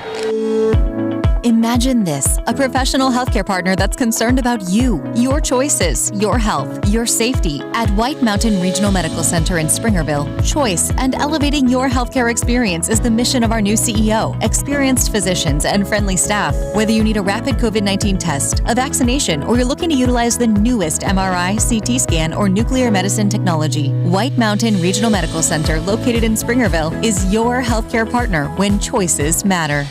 Imagine this, a professional healthcare partner that's concerned about you, your choices, your health, your safety. At White Mountain Regional Medical Center in Springerville, choice and elevating your healthcare experience is the mission of our new CEO, experienced physicians, and friendly staff. Whether you need a rapid COVID-19 test, a vaccination, or you're looking to utilize the newest MRI, CT scan, or nuclear medicine technology, White Mountain Regional Medical Center, located in Springerville, is your healthcare partner when choices matter.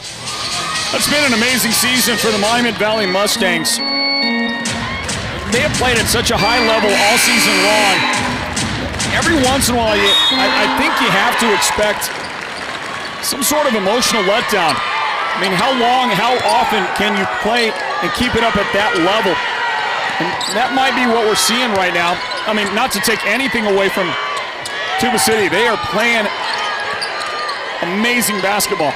It's been an amazing season for the Monument Valley Mustangs. They have played at such a high level all season long. Every once in a while, I think you have to expect some sort of emotional letdown. I mean, how long, how often can you play and keep it up at that level? And that might be what we're seeing right now. I mean, not to take anything away from Tuba City. They are playing amazing basketball.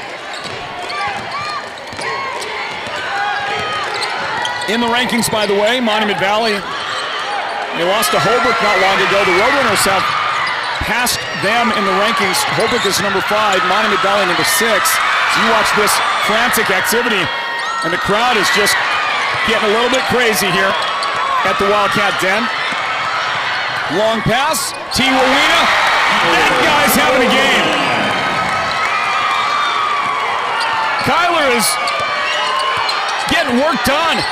In the rankings, by the way, Monument Valley, they lost to Holbrook not long ago. The Roadrunners have passed them in the rankings. Holbrook is number 5, Monument Valley number 6. So you watch this frantic activity, and the crowd is just getting a little bit crazy here at the Wildcat Den. Long pass, T. Rowena. That guy's having a game. Kyler is getting work done.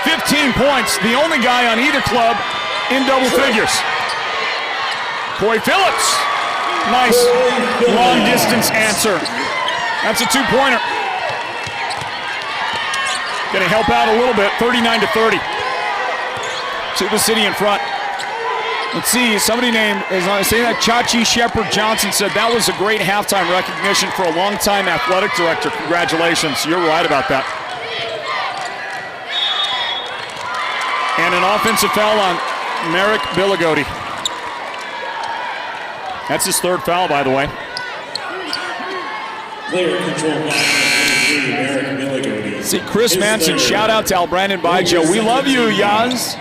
15 points, the only guy on either club in double figures. Corey Phillips, nice long distance answer. That's a 2-pointer. Gonna help out a little bit, 39-30. Tuba City in front. Let's see, somebody named, as I say that, Chachi Shepard Johnson said that was a great halftime recognition for a longtime athletic director. Congratulations, you're right about that. And an offensive foul on Merrick Billigodi. That's his 3rd foul, by the way. Player control by Merrick Billigodi. See, Chris Manson, shout out to Al Brandon Baggio. We love you, Yaz.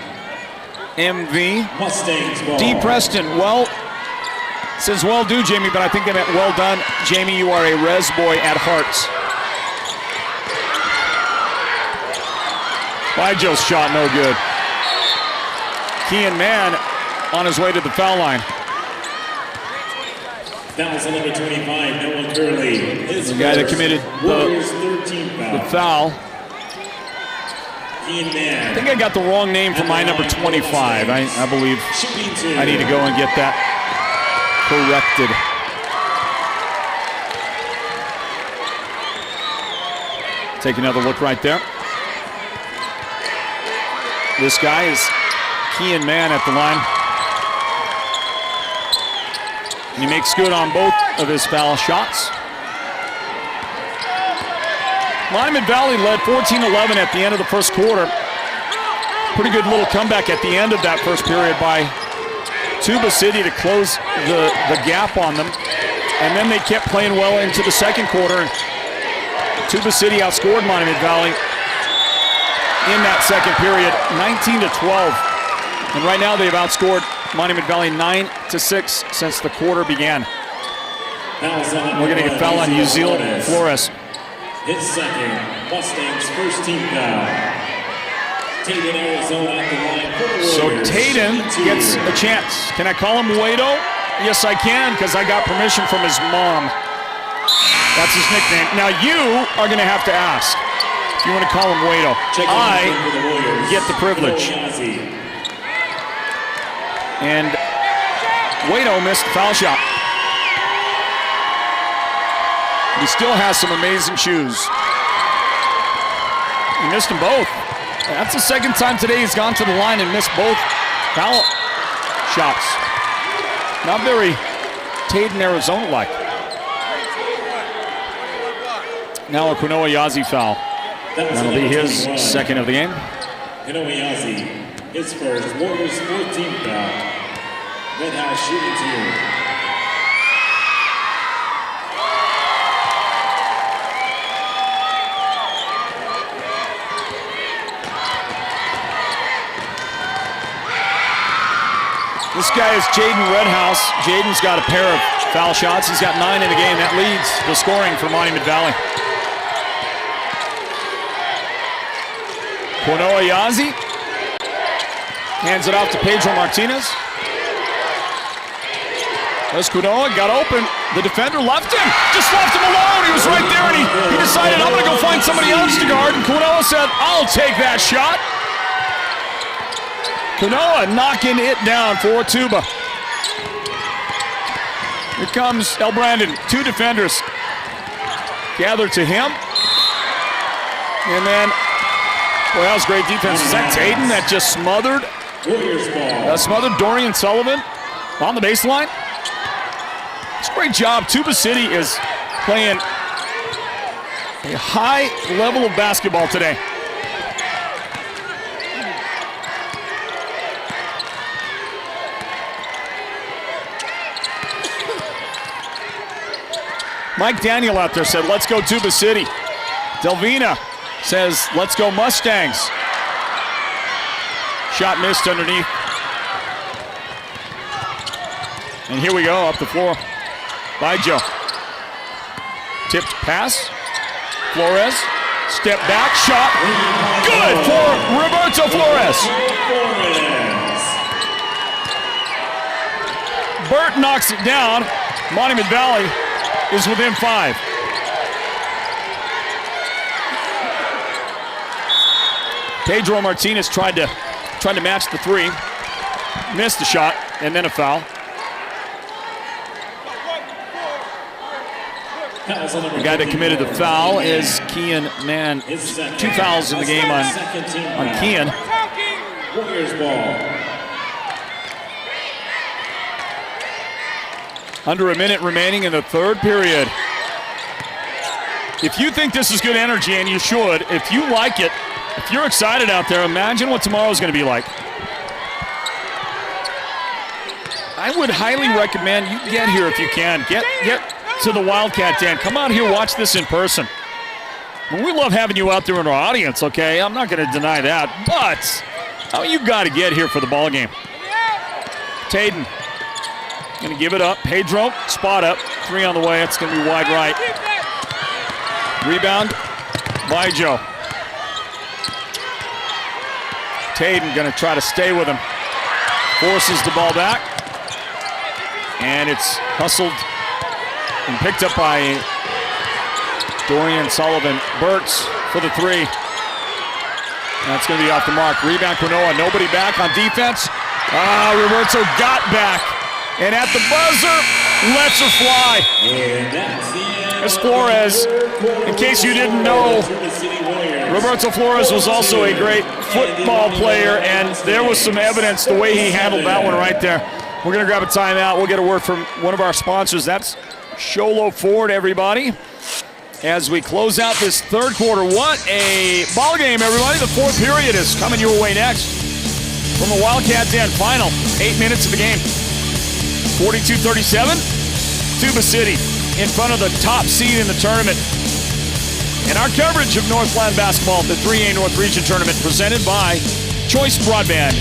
MV. Mustangs ball. D. Preston, well, says well do, Jamie, but I think they meant well done. Jamie, you are a res boy at hearts. Baggio's shot no good. Kean Mann on his way to the foul line. Fouls on number 25, Noah Curley. The guy that committed the foul. Kean Mann. I think I got the wrong name for my number 25. I believe I need to go and get that corrected. Take another look right there. This guy is Kean Mann at the line. He makes good on both of his foul shots. Monument Valley led 14-11 at the end of the first quarter. Pretty good little comeback at the end of that first period by Tuba City to close the gap on them. And then they kept playing well into the second quarter. Tuba City outscored Monument Valley in that second period, 19-12. And right now they've outscored Monument Valley 9-6 since the quarter began. We're going to get foul on Uzil Flores. His second, Mustangs' first team foul. Tatum, Arizona at the line. So Tatum gets a chance. Can I call him Wado? Yes, I can, because I got permission from his mom. That's his nickname. Now you are going to have to ask if you want to call him Wado. I get the privilege. And Wado missed the foul shot. He still has some amazing shoes. He missed them both. That's the second time today he's gone to the line and missed both foul shots. Not very Taden, Arizona-like. Now a Quinoa Yazzie foul. That'll be his second of the game. Quinoa Yazzie, his first. Warriors 14th foul. Red House shooting team. This guy is Jaden Redhouse. Jaden's got a pair of foul shots. He's got 9 in the game. That leads the scoring for Monument Valley. Quinoa Yazzie hands it off to Pedro Martinez. As Quinoa got open, the defender left him, just left him alone. He was right there, and he decided, I'm going to go find somebody else to guard, and Quinoa said, I'll take that shot. Quinoa knocking it down for Tuba. Here comes El Brandon, 2 defenders gather to him. And then, well, that was great defense. Is that Taden that just smothered Dorian Sullivan on the baseline? It's a great job. Tuba City is playing a high level of basketball today. Mike Daniel out there said, let's go Tuba City. Delvina says, let's go Mustangs. Shot missed underneath. And here we go, up the floor by Joe. Tipped pass. Flores, step back, shot. Good for Roberto Flores. Burt knocks it down. Monument Valley is within 5. Pedro Martinez tried to match the 3, missed the shot, and then a foul. The guy that committed the foul is Kean Mann. 2 fouls in the game on Kean. Warriors ball. Under a minute remaining in the 3rd period. If you think this is good energy, and you should, if you like it, if you're excited out there, imagine what tomorrow's going to be like. I would highly recommend you get here if you can. Get to the Wildcat Den. Come out here, watch this in person. We love having you out there in our audience, okay? I'm not going to deny that, but you've got to get here for the ball game. Taden going to give it up. Pedro, spot up. 3 on the way. It's going to be wide right. Rebound by Joe. Taden going to try to stay with him. Forces the ball back. And it's hustled and picked up by Dorian Sullivan. Burks for the 3. That's going to be off the mark. Rebound Quinoa. Nobody back on defense. Roberto got back. And at the buzzer, lets her fly. As Flores, in case you didn't know, Roberto Flores was also a great football player, and there was some evidence the way he handled that one right there. We're going to grab a timeout. We'll get a word from one of our sponsors. That's Sholo Ford, everybody. As we close out this 3rd quarter, what a ball game, everybody. The 4th period is coming your way next. From the Wildcat Den final, 8 minutes of the game. 42-37, Tuba City in front of the top seed in the tournament. And our coverage of Northland basketball at the 3A North Region Tournament presented by Choice Broadband.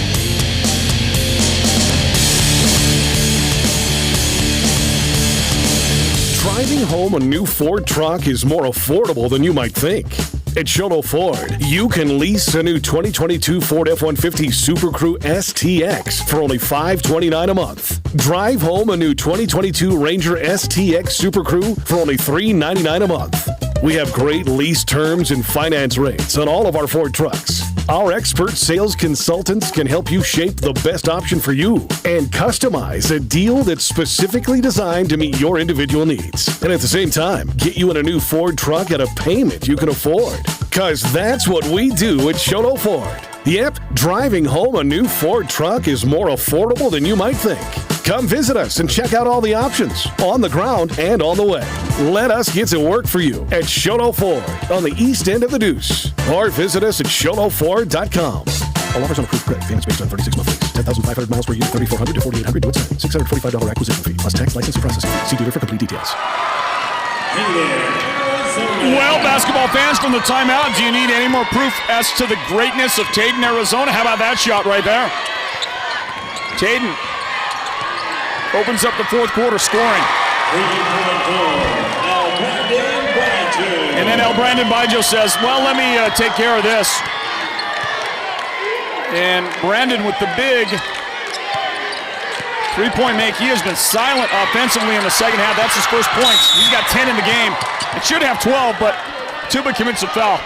Driving home a new Ford truck is more affordable than you might think. At Sholo Ford, you can lease a new 2022 Ford F-150 Super Crew STX for only $529 a month. Drive home a new 2022 Ranger STX Super Crew for only $399 a month. We have great lease terms and finance rates on all of our Ford trucks. Our expert sales consultants can help you shape the best option for you and customize a deal that's specifically designed to meet your individual needs. And at the same time, get you in a new Ford truck at a payment you can afford. Because that's what we do at Sholo Ford. Yep, driving home a new Ford truck is more affordable than you might think. Come visit us and check out all the options on the ground and on the way. Let us get to work for you at Sholo Ford on the east end of the Deuce. Or visit us at SholoFord.com. All offers on approved credit. Payments based on 36-month lease. 10,500 miles per unit, 3,400 to 4,800 to its $645 acquisition fee, plus tax, license, and processing fee. See dealer for complete details. Well, basketball fans, from the timeout, do you need any more proof as to the greatness of Taden, Arizona? How about that shot right there? Taden opens up the 4th quarter scoring. And then El Brandon Baggio says, well, let me take care of this. And Brandon with the big three-point make. He has been silent offensively in the second half. That's his first points. He's got 10 in the game. It should have 12, but Tuba commits a foul.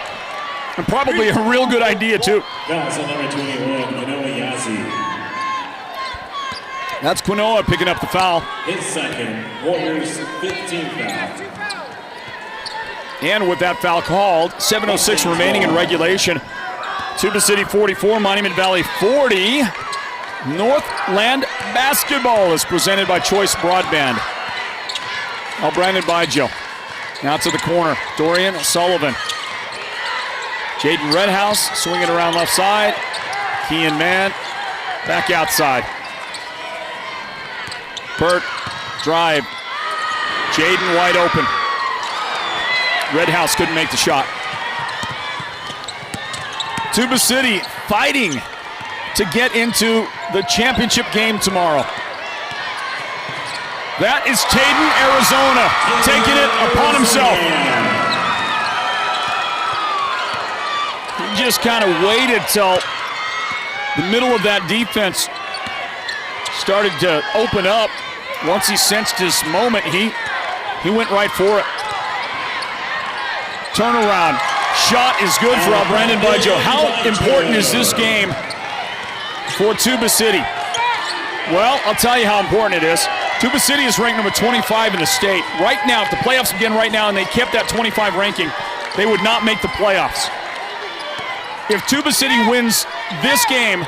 And probably a real good idea, too. That's on number 21, Manoa Yazi. That's Quinoa picking up the foul. His second, Warriors 15th foul. And with that foul called, 7:06 remaining in regulation. Tuba City 44, Monument Valley 40. Northland basketball is presented by Choice Broadband. Now Brandon Bijo. Now to the corner. Dorian Sullivan. Jaden Redhouse swinging around left side. Kean Mann back outside. Burt drive. Jaden wide open. Redhouse couldn't make the shot. Tuba City fighting to get into the championship game tomorrow. That is Taden, Arizona, taking it upon himself. He just kind of waited till the middle of that defense started to open up. Once he sensed his moment, he went right for it. Turnaround. Shot is good for Brandon Bijo. How important is this game for Tuba City? Well, I'll tell you how important it is. Tuba City is ranked number 25 in the state. Right now, if the playoffs begin right now and they kept that 25 ranking, they would not make the playoffs. If Tuba City wins this game,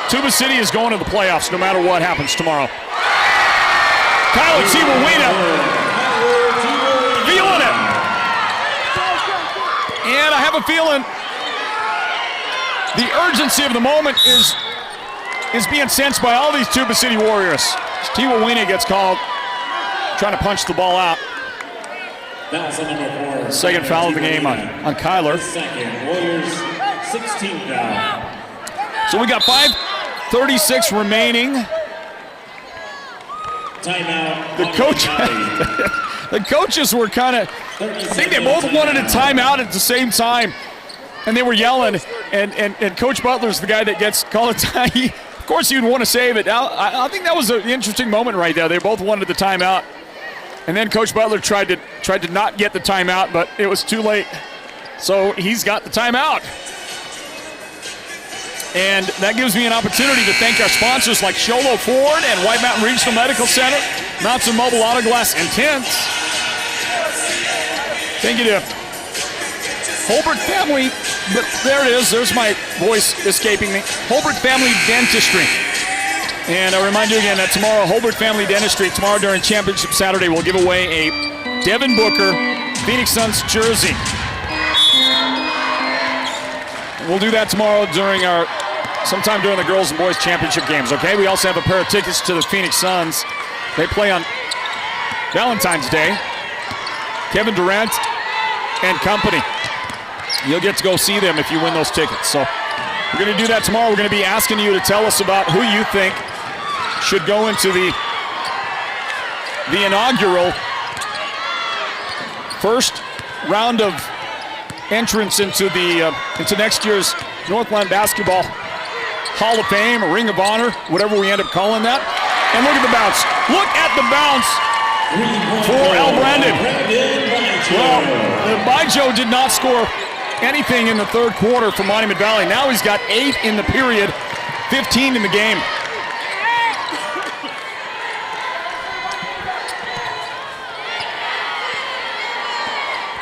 Tuba City is going to the playoffs no matter what happens tomorrow. Kyle Tiwawina feeling it. And I have a feeling the urgency of the moment is being sensed by all these Tuba City Warriors. Tiwawina gets called, trying to punch the ball out. Second foul of the game on Kyler. Second, Warriors 16th foul. So we got 5:36 remaining. Timeout. The coach, the coaches were kind of, I think they both wanted a timeout at the same time. And they were yelling, and Coach Butler's the guy that gets called a time. Of course, you'd want to save it. I think that was an interesting moment right there. They both wanted the timeout. And then Coach Butler tried to not get the timeout, but it was too late. So he's got the timeout. And that gives me an opportunity to thank our sponsors like Sholo Ford and White Mountain Regional Medical Center, Mountain Mobile Auto Glass and Tints. Thank you to Holbrook Family, but there it is. There's my voice escaping me. Holbrook Family Dentistry. And I remind you again that tomorrow, Holbrook Family Dentistry, tomorrow during Championship Saturday, we'll give away a Devin Booker Phoenix Suns jersey. We'll do that tomorrow sometime during the girls and boys championship games, okay? We also have a pair of tickets to the Phoenix Suns. They play on Valentine's Day. Kevin Durant and company. You'll get to go see them if you win those tickets. So we're going to do that tomorrow. We're going to be asking you to tell us about who you think should go into the inaugural first round of entrance into next year's Northland Basketball Hall of Fame or Ring of Honor, whatever we end up calling that. And look at the bounce. Look at the bounce for Al Brandon. Well, Bijo did not score anything in the third quarter for Monument Valley. Now he's got 8 in the period, 15 in the game.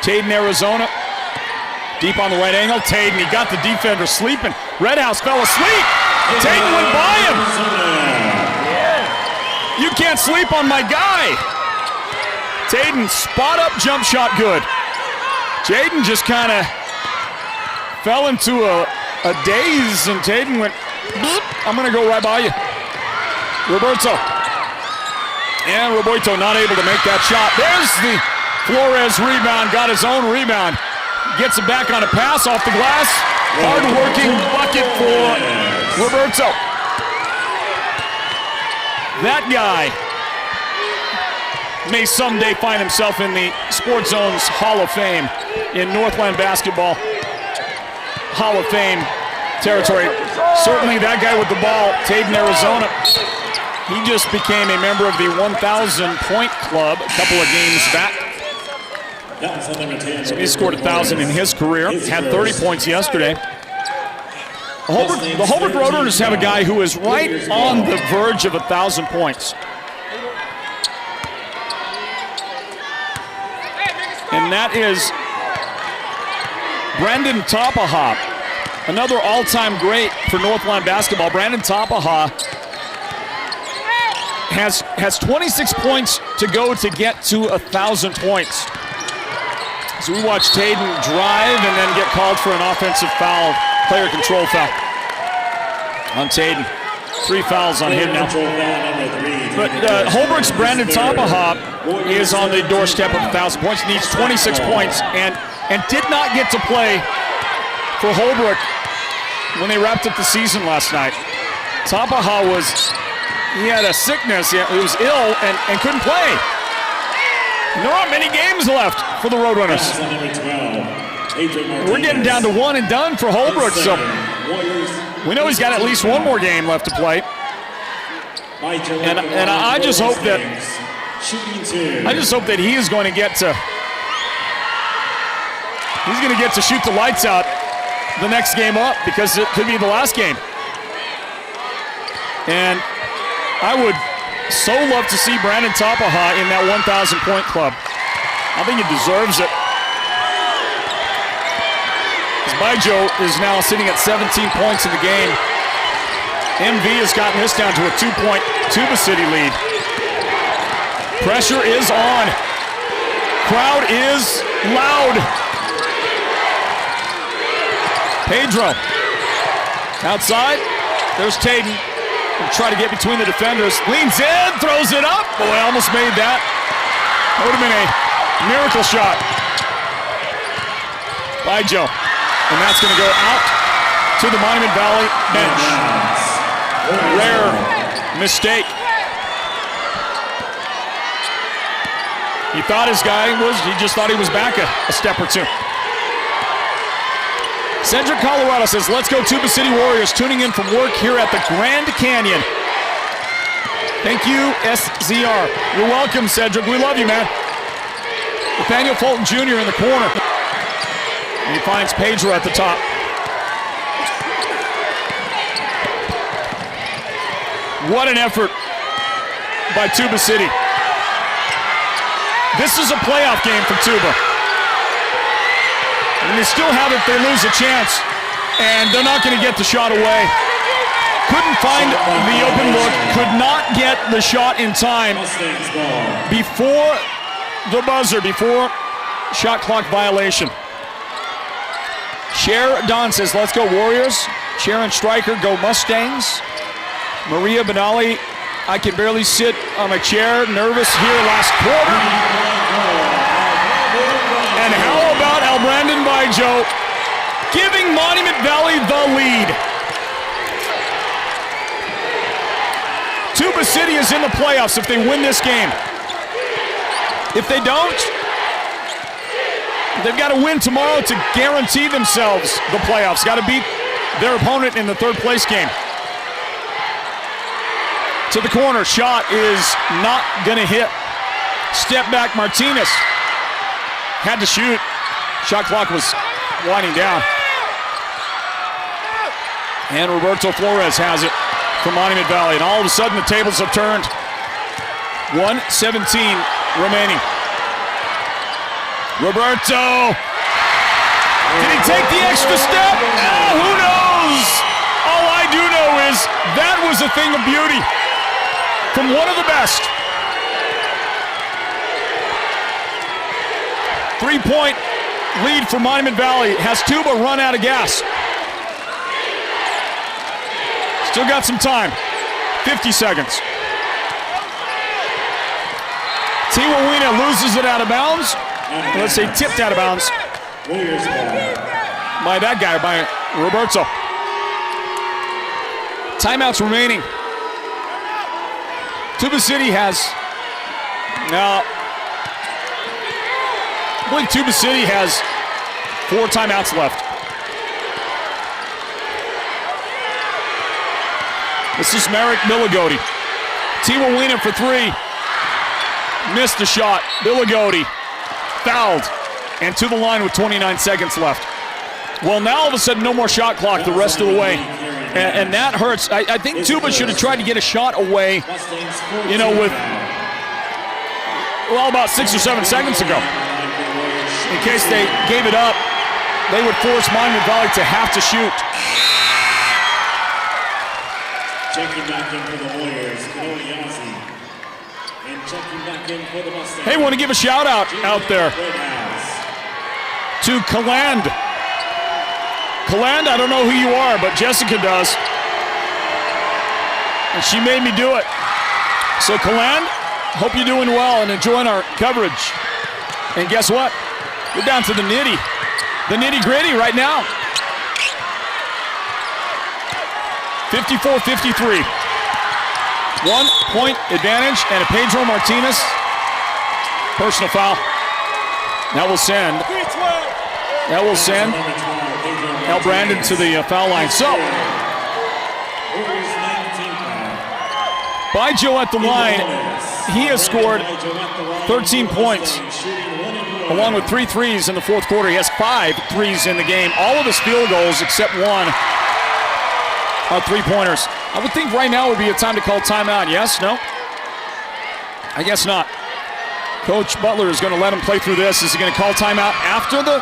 Taden, Arizona, deep on the right angle. Taden, he got the defender sleeping. Redhouse fell asleep. Taden went by him. You can't sleep on my guy. Taden, spot up jump shot good. Jaden just kind of fell into a daze, and Taden went, I'm going to go right by you. Roberto. And Roberto not able to make that shot. There's the Flores rebound, got his own rebound. Gets it back on a pass off the glass. Hard-working bucket for Roberto. That guy may someday find himself in the Sports Zone's Hall of Fame, in Northland Basketball Hall of Fame territory. Certainly that guy with the ball, Taden, Arizona. He just became a member of the 1,000-point club a couple of games back. So he scored 1,000 in his career, had 30 points yesterday. The Holbrook Roadrunners have a guy who is right on the verge of 1,000 points. And that is Brandon Topaha, another all-time great for Northland basketball. Brandon Topaha has 26 points to go to get to 1,000 points. So we watch Taden drive and then get called for an offensive foul, player control foul on Taden. 3 fouls on him now. But Holbrook's Brandon Topaha is on the doorstep of 1,000 points, needs 26 points, and did not get to play for Holbrook when they wrapped up the season last night. Topaha he had a sickness, he was ill and couldn't play. And there aren't many games left for the Roadrunners. We're getting down to one and done for Holbrook, so we know he's got at least one more game left to play. And I just hope that he is going to get to shoot the lights out the next game up, because it could be the last game. And I would so love to see Brandon Topaha in that 1,000-point club. I think he deserves it. Bijo is now sitting at 17 points in the game. MV has gotten this down to a 2-point Tuba City lead. Pressure is on. Crowd is loud. Pedro. Outside. There's Taden. He'll try to get between the defenders. Leans in, throws it up. Boy, almost made that. That would have been a miracle shot. Bijo. And that's going to go out to the Monument Valley bench. Rare mistake. He just thought he was back a step or two. Cedric Colorado says, let's go Tuba City Warriors, tuning in from work here at the Grand Canyon. Thank you, SZR. You're welcome, Cedric. We love you, man. Nathaniel Fulton Jr. in the corner. And he finds Pedro at the top. What an effort by Tuba City. This is a playoff game for Tuba. And they still have it, they lose a chance. And they're not going to get the shot away. Couldn't find the open look, could not get the shot in time before the buzzer, before shot clock violation. Cher Don says, let's go Warriors. Sharon Stryker, go Mustangs. Maria Benali, I can barely sit on my chair, nervous here last quarter. And how about Brandon Bijo giving Monument Valley the lead? Tuba City is in the playoffs if they win this game. If they don't, they've got to win tomorrow to guarantee themselves the playoffs. Got to beat their opponent in the third place game. To the corner, shot is not going to hit. Step back, Martinez had to shoot. Shot clock was winding down. And Roberto Flores has it for Monument Valley. And all of a sudden the tables have turned. 1:17 remaining. Roberto. Did he take the extra step? Who knows? All I do know is that was a thing of beauty from one of the best. 3-point lead for Monument Valley. Has Tuba run out of gas? Still got some time. 50 seconds. Tiwawina loses it out of bounds. Let's say tipped out of bounds by that guy, by Roberto. Timeouts remaining. Tuba City has, I believe Tuba City has 4 timeouts left. This is Merrick Billigodi. Tuba Wiener for three. Missed the shot. Billigodi fouled and to the line with 29 seconds left. Well, now all of a sudden, no more shot clock the rest of the way. And that hurts. I think Tuba should have tried to get a shot away, with, about 6 or 7 seconds ago. In case they gave it up, they would force Monument Valley to have to shoot. Checking back in for the Warriors, Yazzie. And checking back in for the Mustang. Hey, want to give a shout out there to Kaland. Kaland, I don't know who you are, but Jessica does. And she made me do it. So Kaland, hope you're doing well and enjoying our coverage. And guess what? We're down to the nitty-gritty right now. 54-53. 1 point advantage and a Pedro Martinez personal foul. That will send El Brandon to the foul line. So, Baggio at the line, he has scored 13 points, along with 3 threes in the fourth quarter. He has 5 threes in the game. All of his field goals, except one, are three-pointers. I would think right now would be a time to call timeout. Yes? No? I guess not. Coach Butler is going to let him play through this. Is he going to call timeout after the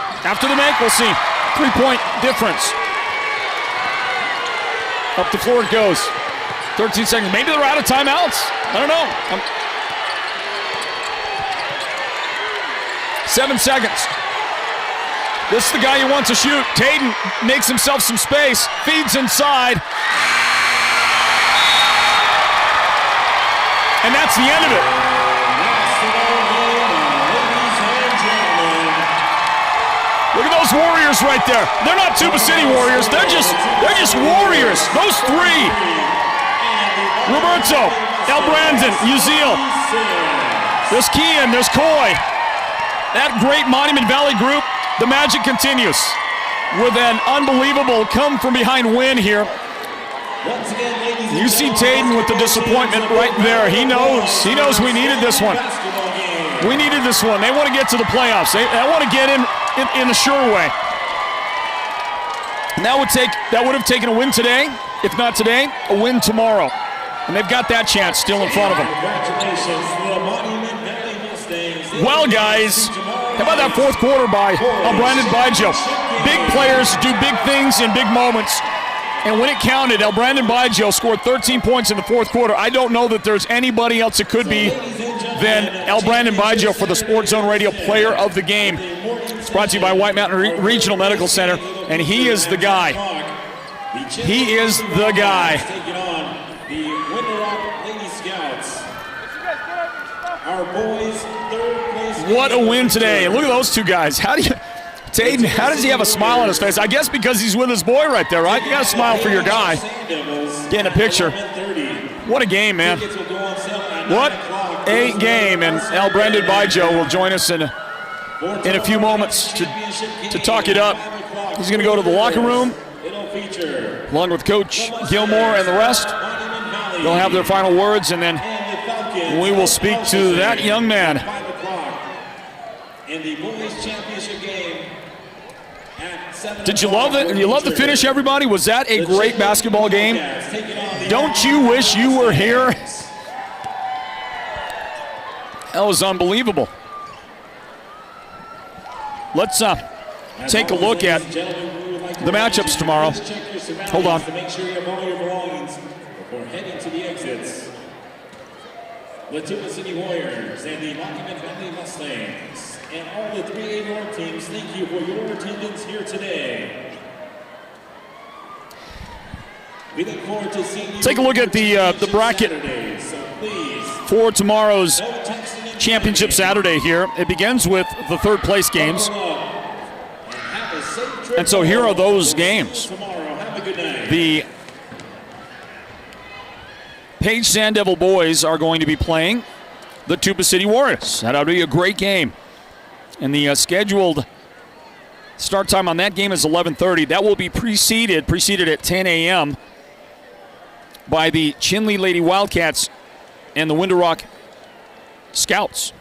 make? We'll see. 3-point difference. Up the floor it goes. 13 seconds. Maybe they're out of timeouts. I don't know. 7 seconds. This is the guy you want to shoot. Taden makes himself some space. Feeds inside. And that's the end of it. Look at those Warriors right there. They're not Tuba City Warriors. They're just Warriors. Those 3. Roberto, El Brandon, Uziel. There's Kean, there's Coy. That great Monument Valley group, the magic continues with an unbelievable come-from-behind win here. You see Taden with the disappointment right there. He knows we needed this one. We needed this one. They want to get to the playoffs. They want to get in the sure way. And that would have taken a win today. If not today, a win tomorrow. And they've got that chance still in front of them. Well, guys, how about that fourth quarter by Brandon Baggio? Big players do big things in big moments. And when it counted, El Brandon Baggio scored 13 points in the fourth quarter. I don't know that there's anybody else it could be than El Brandon Baggio for the Sports Zone Radio Player of the Game. It's brought to you by White Mountain Regional Medical Center, and he is the guy. He is the guy. The Winter Rock Lady Scouts. Our boys, third place. What a win today. Look at those two guys. Taden, how does he have a smile on his face? I guess because he's with his boy right there, right? You got to smile for your guy. Getting a picture. What a game, man. What a game. And El Brandon Baggio will join us in a few moments to talk it up. He's going to go to the locker room along with Coach Gilmore and the rest. They'll have their final words, and then we will speak to that young man. In the boys' championship game. Did you love it? You love the finish, everybody? Was that a great basketball game? Don't you wish you were here? That was unbelievable. Let's take a look at the matchups tomorrow. Hold on. Make sure you have all your belongings before heading to the exits. The Tuba City Warriors and the Monument Valley Mustangs. And all the 3A North teams, thank you for your attendance here today. We look forward to seeing you. Take a look at the bracket for tomorrow's Championship Saturday here. It begins with the third place games. And so here are those games. The Page Sand Devil boys are going to be playing the Tuba City Warriors. That'll be a great game. And the scheduled start time on that game is 11:30. That will be preceded at 10 a.m. by the Chinle Lady Wildcats and the Window Rock Scouts,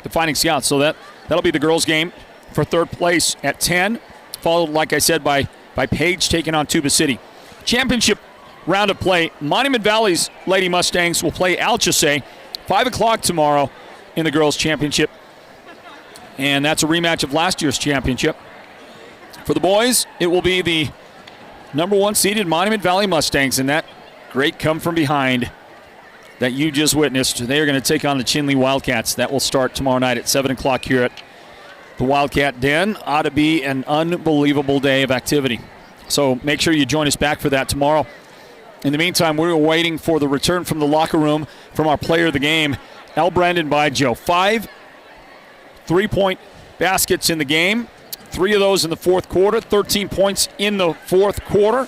the Fighting Scouts. So that'll be the girls' game for third place at 10, followed, like I said, by Page taking on Tuba City. Championship round of play. Monument Valley's Lady Mustangs will play Alchese 5 o'clock tomorrow in the girls' championship. And that's a rematch of last year's championship. For the boys, it will be the number 1 seeded Monument Valley Mustangs, and that great come from behind that you just witnessed. They are going to take on the Chinle Wildcats. That will start tomorrow night at 7 o'clock here at the Wildcat Den. Ought to be an unbelievable day of activity. So make sure you join us back for that tomorrow. In the meantime, we're waiting for the return from the locker room from our player of the game, L. Brandon Bijo. 5 3-point baskets in the game. 3 of those in the fourth quarter. 13 points in the fourth quarter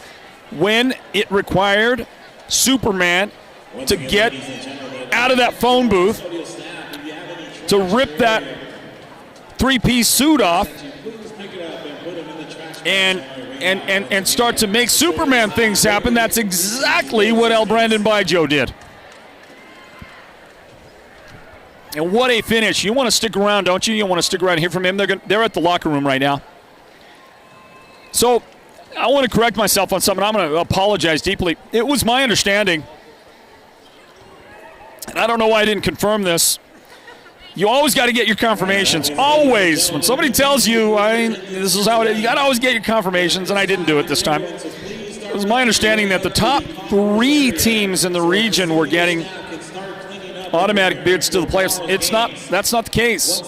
when it required Superman to get out of that phone booth to rip that 3-piece suit off and start to make Superman things happen. That's exactly what L. Brandon Bijo did. And what a finish. You want to stick around, don't you? You want to stick around and hear from him. They're at the locker room right now. So I want to correct myself on something. I'm going to apologize deeply. It was my understanding, and I don't know why I didn't confirm this. You always got to get your confirmations. Always. When somebody tells you, this is how it is, you got to always get your confirmations, and I didn't do it this time. It was my understanding that the top 3 teams in the region were getting automatic bids to the playoffs. That's not the case.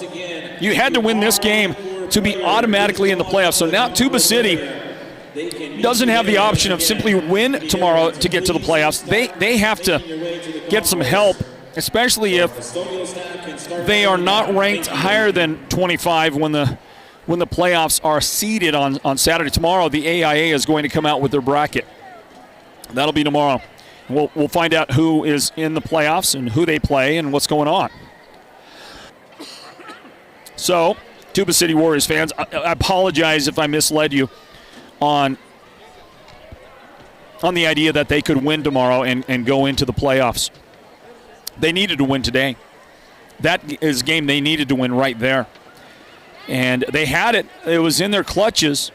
You had to win this game to be automatically in the playoffs. So now Tuba City doesn't have the option of simply win tomorrow to get to the playoffs. They have to get some help, especially if they are not ranked higher than 25 when the playoffs are seeded on Saturday. Tomorrow, the AIA is going to come out with their bracket. That'll be tomorrow. We'll find out who is in the playoffs and who they play and what's going on. So, Tuba City Warriors fans, I apologize if I misled you on the idea that they could win tomorrow and go into the playoffs. They needed to win today. That is a game they needed to win right there. And they had it. It was in their clutches.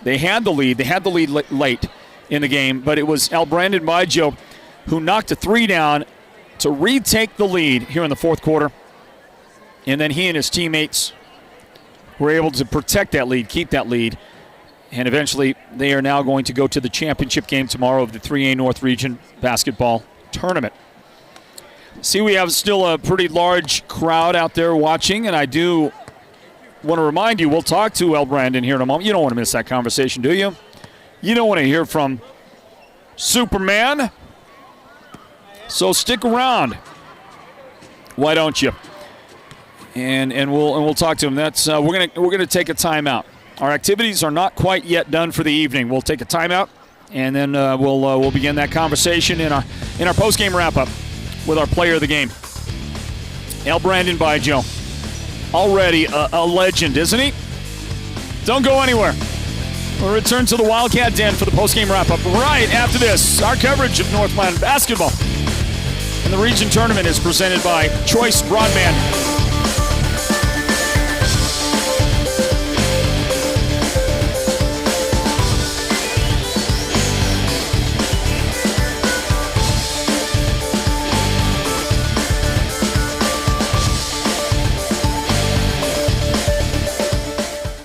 They had the lead. They had the lead late in the game, but it was L. Brandon Bijo who knocked a 3 down to retake the lead here in the fourth quarter. And then he and his teammates were able to protect that lead, keep that lead. And eventually they are now going to go to the championship game tomorrow of the 3A North Region basketball tournament. See, we have still a pretty large crowd out there watching, and I do want to remind you, we'll talk to L. Brandon here in a moment. You don't want to miss that conversation, do you? You don't want to hear from Superman. So stick around. Why don't you? And we'll talk to him. That's we're gonna take a timeout. Our activities are not quite yet done for the evening. We'll take a timeout, and then we'll begin that conversation in our post-game wrap-up with our player of the game, L. Brandon Bijo. Already a legend, isn't he? Don't go anywhere. We'll return to the Wildcat Den for the post-game wrap-up right after this. Our coverage of Northland basketball and the region tournament is presented by Choice Broadband.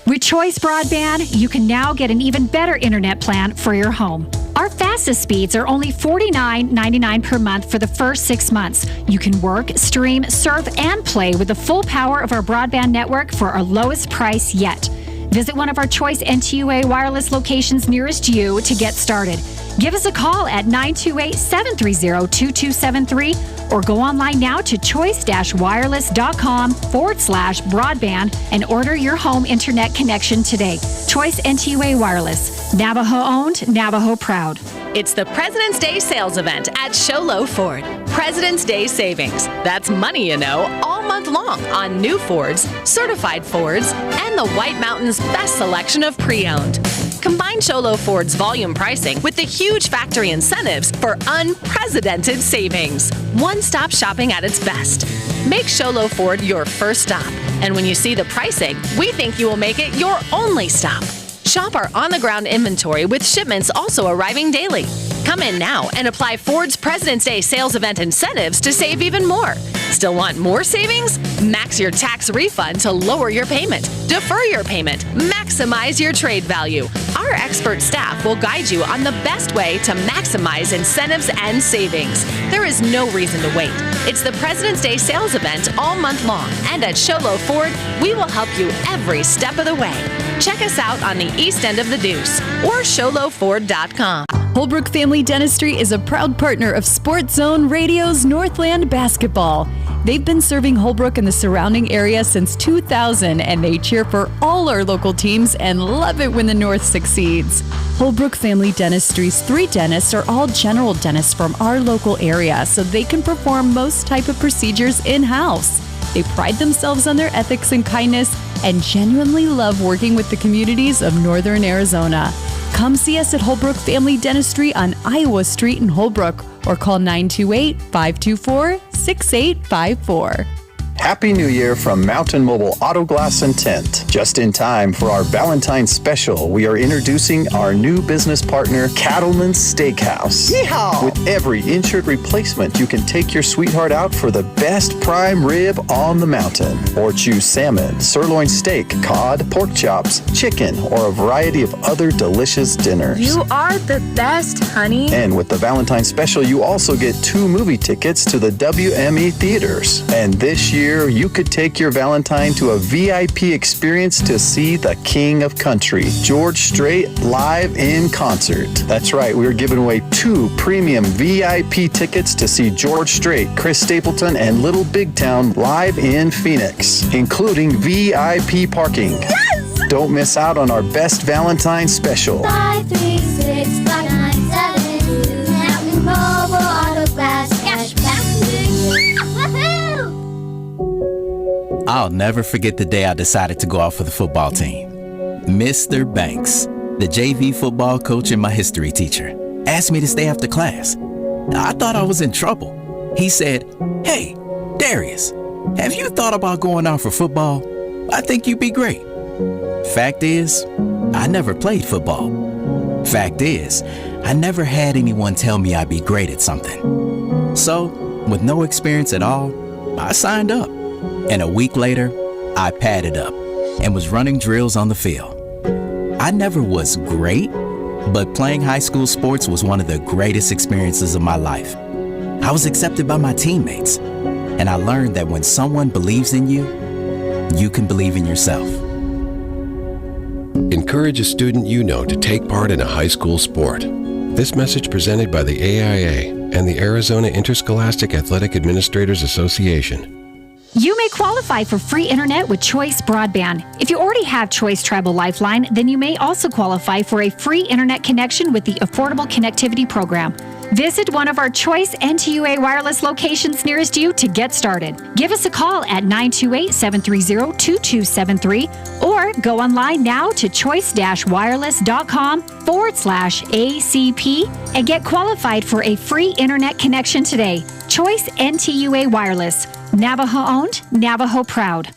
With Choice Broadband, you can now get an even better internet plan for your home. Our fastest speeds are only $49.99 per month for the first 6 months. You can work, stream, surf, and play with the full power of our broadband network for our lowest price yet. Visit one of our Choice NTUA wireless locations nearest you to get started. Give us a call at 928-730-2273 or go online now to choice-wireless.com/broadband and order your home internet connection today. Choice NTUA Wireless. Navajo owned, Navajo proud. It's the President's Day sales event at Sholo Ford. President's Day savings. That's money, you know, all month long on new Fords, certified Fords, and the White Mountains' best selection of pre-owned. Combine Sholo Ford's volume pricing with the huge factory incentives for unprecedented savings. One-stop shopping at its best. Make Sholo Ford your first stop. And when you see the pricing, we think you will make it your only stop. Shop our on-the-ground inventory with shipments also arriving daily. Come in now and apply Ford's President's Day sales event incentives to save even more. Still want more savings? Max your tax refund to lower your payment. Defer your payment. Maximize your trade value. Our expert staff will guide you on the best way to maximize incentives and savings. There is no reason to wait. It's the President's Day sales event all month long, and at Sholo Ford, we will help you every step of the way. Check us out on the east end of the Deuce or SholoFord.com. Holbrook Family Dentistry is a proud partner of Sports Zone Radio's Northland Basketball. They've been serving Holbrook and the surrounding area since 2000, and they cheer for all our local teams and love it when the North succeeds. Holbrook Family Dentistry's 3 dentists are all general dentists from our local area, so they can perform most type of procedures in-house. They pride themselves on their ethics and kindness and genuinely love working with the communities of Northern Arizona. Come see us at Holbrook Family Dentistry on Iowa Street in Holbrook or call 928-524-6854. Happy New Year from Mountain Mobile Auto Glass and Tint. Just in time for our Valentine's special, we are introducing our new business partner, Cattleman's Steakhouse. Yeehaw! With every insured replacement, you can take your sweetheart out for the best prime rib on the mountain. Or choose salmon, sirloin steak, cod, pork chops, chicken, or a variety of other delicious dinners. You are the best, honey. And with the Valentine's special, you also get 2 movie tickets to the WME theaters. And this year, you could take your Valentine to a VIP experience to see the King of Country, George Strait, live in concert. That's right, we are giving away 2 premium VIP tickets to see George Strait, Chris Stapleton, and Little Big Town live in Phoenix, including VIP parking. Yes! Don't miss out on our best Valentine special. 536-5972. Mountain Mobile Auto Glass Cashback. Woohoo! I'll never forget the day I decided to go out for the football team. Mr. Banks, the JV football coach and my history teacher, asked me to stay after class. I thought I was in trouble. He said, "Hey, Darius, have you thought about going out for football? I think you'd be great." Fact is, I never played football. Fact is, I never had anyone tell me I'd be great at something. So, with no experience at all, I signed up. And a week later, I padded up and was running drills on the field. I never was great, but playing high school sports was one of the greatest experiences of my life. I was accepted by my teammates, and I learned that when someone believes in you, you can believe in yourself. Encourage a student you know to take part in a high school sport. This message presented by the AIA and the Arizona Interscholastic Athletic Administrators Association. You may qualify for free internet with Choice Broadband. If you already have Choice Tribal Lifeline, then you may also qualify for a free internet connection with the Affordable Connectivity Program. Visit one of our Choice NTUA wireless locations nearest you to get started. Give us a call at 928-730-2273 or go online now to choice-wireless.com/ACP and get qualified for a free internet connection today. Choice NTUA Wireless. Navajo owned, Navajo proud.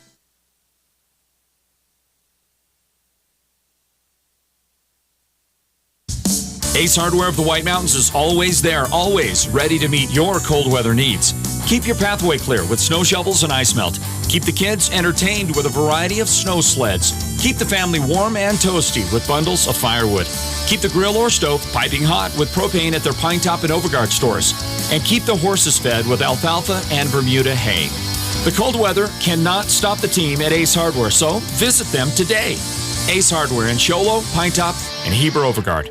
Ace Hardware of the White Mountains is always there, always ready to meet your cold weather needs. Keep your pathway clear with snow shovels and ice melt. Keep the kids entertained with a variety of snow sleds. Keep the family warm and toasty with bundles of firewood. Keep the grill or stove piping hot with propane at their Pine Top and Overgard stores. And keep the horses fed with alfalfa and Bermuda hay. The cold weather cannot stop the team at Ace Hardware, so visit them today. Ace Hardware in Sholo, Pine Top, and Heber Overgard.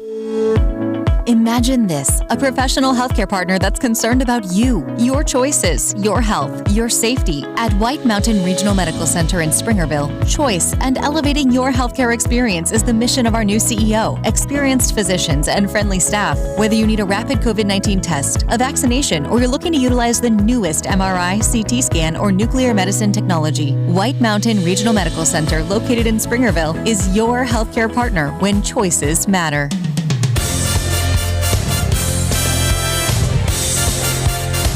Imagine this, a professional healthcare partner that's concerned about you, your choices, your health, your safety. At White Mountain Regional Medical Center in Springerville, choice and elevating your healthcare experience is the mission of our new CEO, experienced physicians, and friendly staff. Whether you need a rapid COVID-19 test, a vaccination, or you're looking to utilize the newest MRI, CT scan, or nuclear medicine technology, White Mountain Regional Medical Center, located in Springerville, is your healthcare partner when choices matter.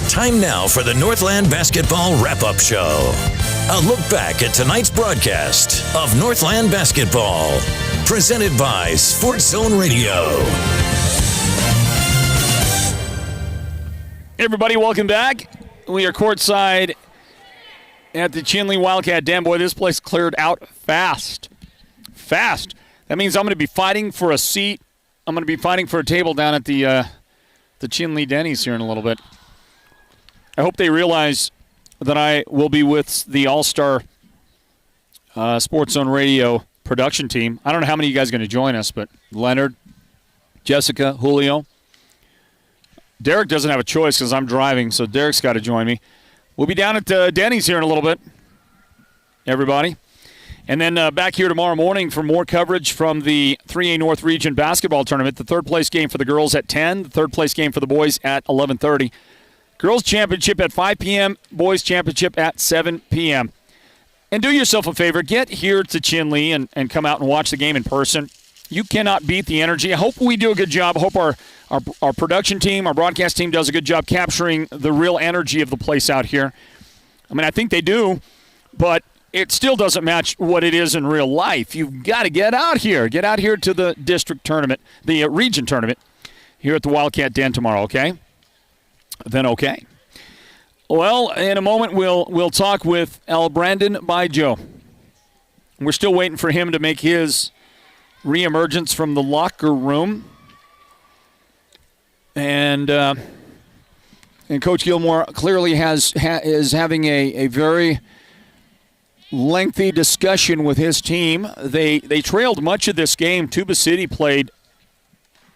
Time now for the Northland Basketball Wrap-Up Show. A look back at tonight's broadcast of Northland Basketball. Presented by Sports Zone Radio. Hey everybody, welcome back. We are courtside at the Chinley Wildcat Den. Boy, this place cleared out fast. Fast. That means I'm going to be fighting for a seat. I'm going to be fighting for a table down at the Chinley Denny's here in a little bit. I hope they realize that I will be with the All-Star Sports Zone Radio production team. I don't know how many of you guys are going to join us, but Leonard, Jessica, Julio. Derek doesn't have a choice because I'm driving, so Derek's got to join me. We'll be down at Denny's here in a little bit, everybody. And then back here tomorrow morning for more coverage from the 3A North Region Basketball Tournament. The third-place game for the girls at 10, the third-place game for the boys at 11:30. Girls Championship at 5 p.m., Boys Championship at 7 p.m. And do yourself a favor, get here to Chinley and come out and watch the game in person. You cannot beat the energy. I hope we do a good job. I hope our production team, our broadcast team does a good job capturing the real energy of the place out here. I mean, I think they do, but it still doesn't match what it is in real life. You've got to get out here. Get out here to the district tournament, the region tournament here at the Wildcat Den tomorrow, okay? Then okay. Well, in a moment we'll talk with Brandon Bijo. We're still waiting for him to make his reemergence from the locker room, and Coach Gilmore clearly is having a very lengthy discussion with his team. They trailed much of this game. Tuba City played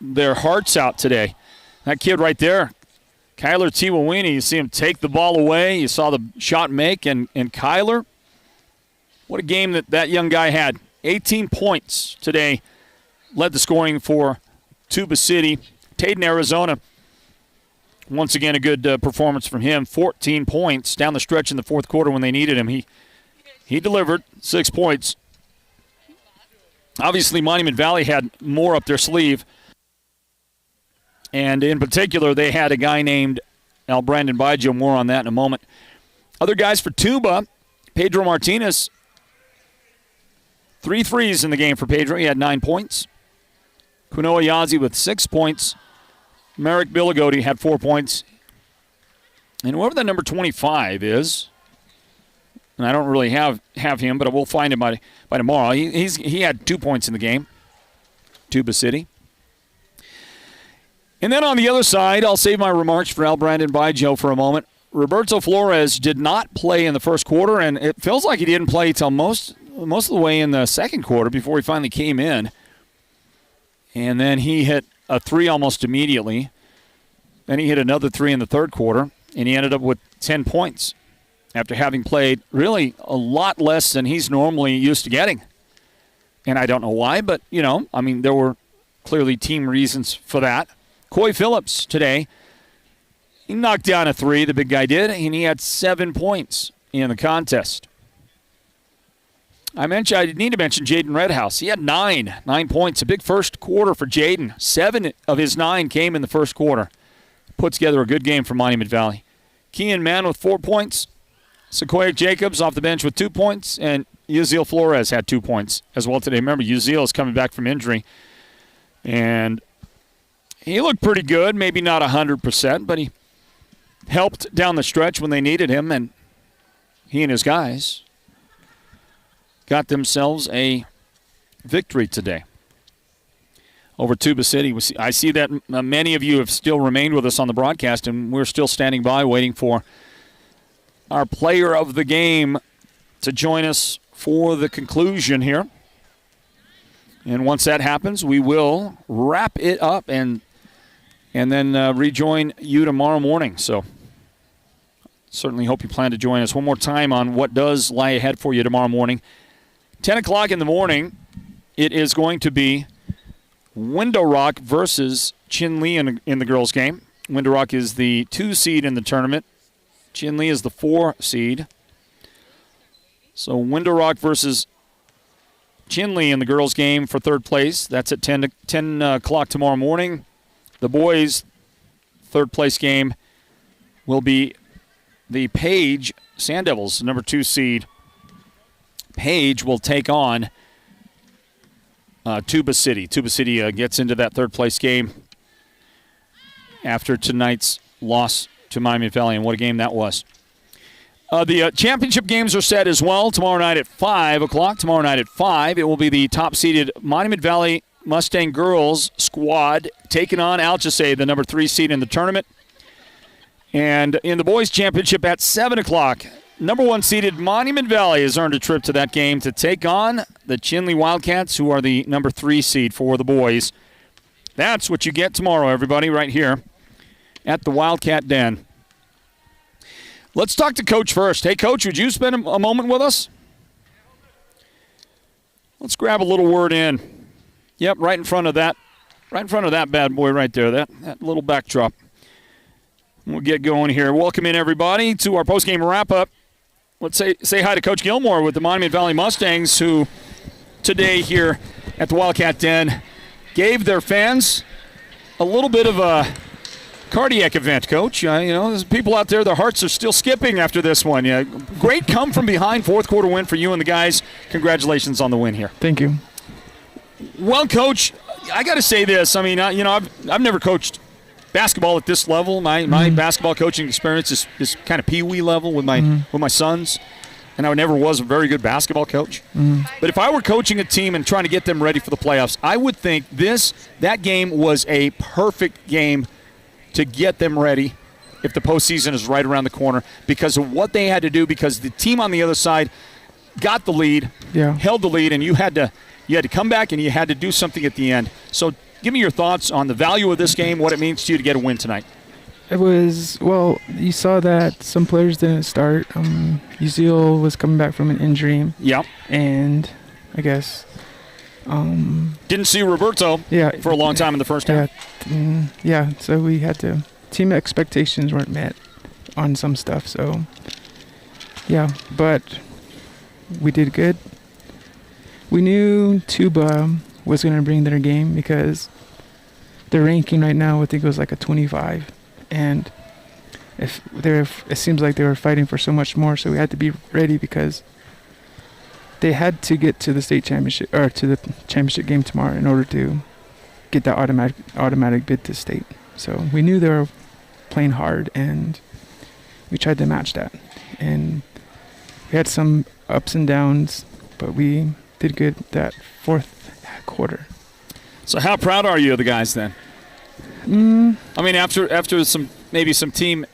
their hearts out today. That kid right there, Kyler Tiwawini, you see him take the ball away. You saw the shot make, and Kyler, what a game that young guy had. 18 points today, led the scoring for Tuba City. Taden, Arizona, once again a good performance from him. 14 points down the stretch in the fourth quarter when they needed him. He delivered 6 points. Obviously, Monument Valley had more up their sleeve. And in particular, they had a guy named Brandon Bijo. More on that in a moment. Other guys for Tuba, Pedro Martinez, 3 threes in the game for Pedro. He had 9 points. Kunoa Yazi with 6 points. Merrick Billigodi had 4 points. And whoever that number 25 is, and I don't really have him, but I will find him by tomorrow. He had 2 points in the game, Tuba City. And then on the other side, I'll save my remarks for Brandon Bijo for a moment. Roberto Flores did not play in the first quarter, and it feels like he didn't play till most of the way in the second quarter before he finally came in. And then he hit a 3 almost immediately. Then he hit another 3 in the third quarter, and he ended up with 10 points after having played really a lot less than he's normally used to getting. And I don't know why, but, there were clearly team reasons for that. Coy Phillips today, he knocked down a 3, the big guy did, and he had 7 points in the contest. I need to mention Jaden Redhouse. He had 9 points, a big first quarter for Jaden. 7 of his 9 came in the first quarter. Put together a good game for Monument Valley. Kean Mann with 4 points. Sequoia Jacobs off the bench with 2 points, and Uziel Flores had 2 points as well today. Remember, Uziel is coming back from injury, and he looked pretty good, maybe not 100%, but he helped down the stretch when they needed him, and he and his guys got themselves a victory today over Tuba City. I see that many of you have still remained with us on the broadcast, and we're still standing by waiting for our player of the game to join us for the conclusion here. And once that happens, we will wrap it up and and then rejoin you tomorrow morning. So certainly hope you plan to join us one more time on what does lie ahead for you tomorrow morning. 10 o'clock in the morning, it is going to be Window Rock versus Chin Lee in the girls' game. Window Rock is the 2 seed in the tournament. Chin Lee is the 4 seed. So Window Rock versus Chin Lee in the girls' game for third place. That's at 10 o'clock tomorrow morning. The boys' third place game will be the Page Sand Devils, number 2 seed. Page will take on Tuba City. Tuba City gets into that third place game after tonight's loss to Miami Valley, and what a game that was. The championship games are set as well tomorrow night at 5 o'clock. Tomorrow night at 5, it will be the top-seeded Monument Valley Mustang girls squad taking on Alchesay, the number 3 seed in the tournament. And in the boys' championship at 7 o'clock, number 1 seeded Monument Valley has earned a trip to that game to take on the Chin Lee Wildcats, who are the number 3 seed for the boys. That's what you get tomorrow, everybody, right here at the Wildcat Den. Let's talk to Coach first. Hey, Coach, would you spend a moment with us? Let's grab a little word in. Yep, right in front of that bad boy right there, that little backdrop. We'll get going here. Welcome in, everybody, to our postgame wrap-up. Let's say hi to Coach Gilmore with the Monument Valley Mustangs, who today here at the Wildcat Den gave their fans a little bit of a cardiac event, Coach. There's people out there, their hearts are still skipping after this one. Yeah, great come-from-behind fourth-quarter win for you and the guys. Congratulations on the win here. Thank you. Well, Coach, I got to say this. I mean, I've never coached basketball at this level. My basketball coaching experience is kind of pee-wee level with my sons, and I never was a very good basketball coach. But if I were coaching a team and trying to get them ready for the playoffs, I would think that game was a perfect game to get them ready if the postseason is right around the corner because of what they had to do, because the team on the other side got the lead, held the lead, and you had to come back and you had to do something at the end. So give me your thoughts on the value of this game, what it means to you to get a win tonight. It was, well, you saw that some players didn't start. Uzil was coming back from an injury. Yeah. And I guess didn't see Roberto for a long time in the first half. So we had to, team expectations weren't met on some stuff. So, but we did good. We knew Tuba was going to bring their game because their ranking right now, I think it was like a 25. And it seems like they were fighting for so much more, so we had to be ready because they had to get to the state championship or to the championship game tomorrow in order to get that automatic bid to state. So we knew they were playing hard, and we tried to match that. And we had some ups and downs, but we did good that fourth quarter. So how proud are you of the guys then? I mean, after some team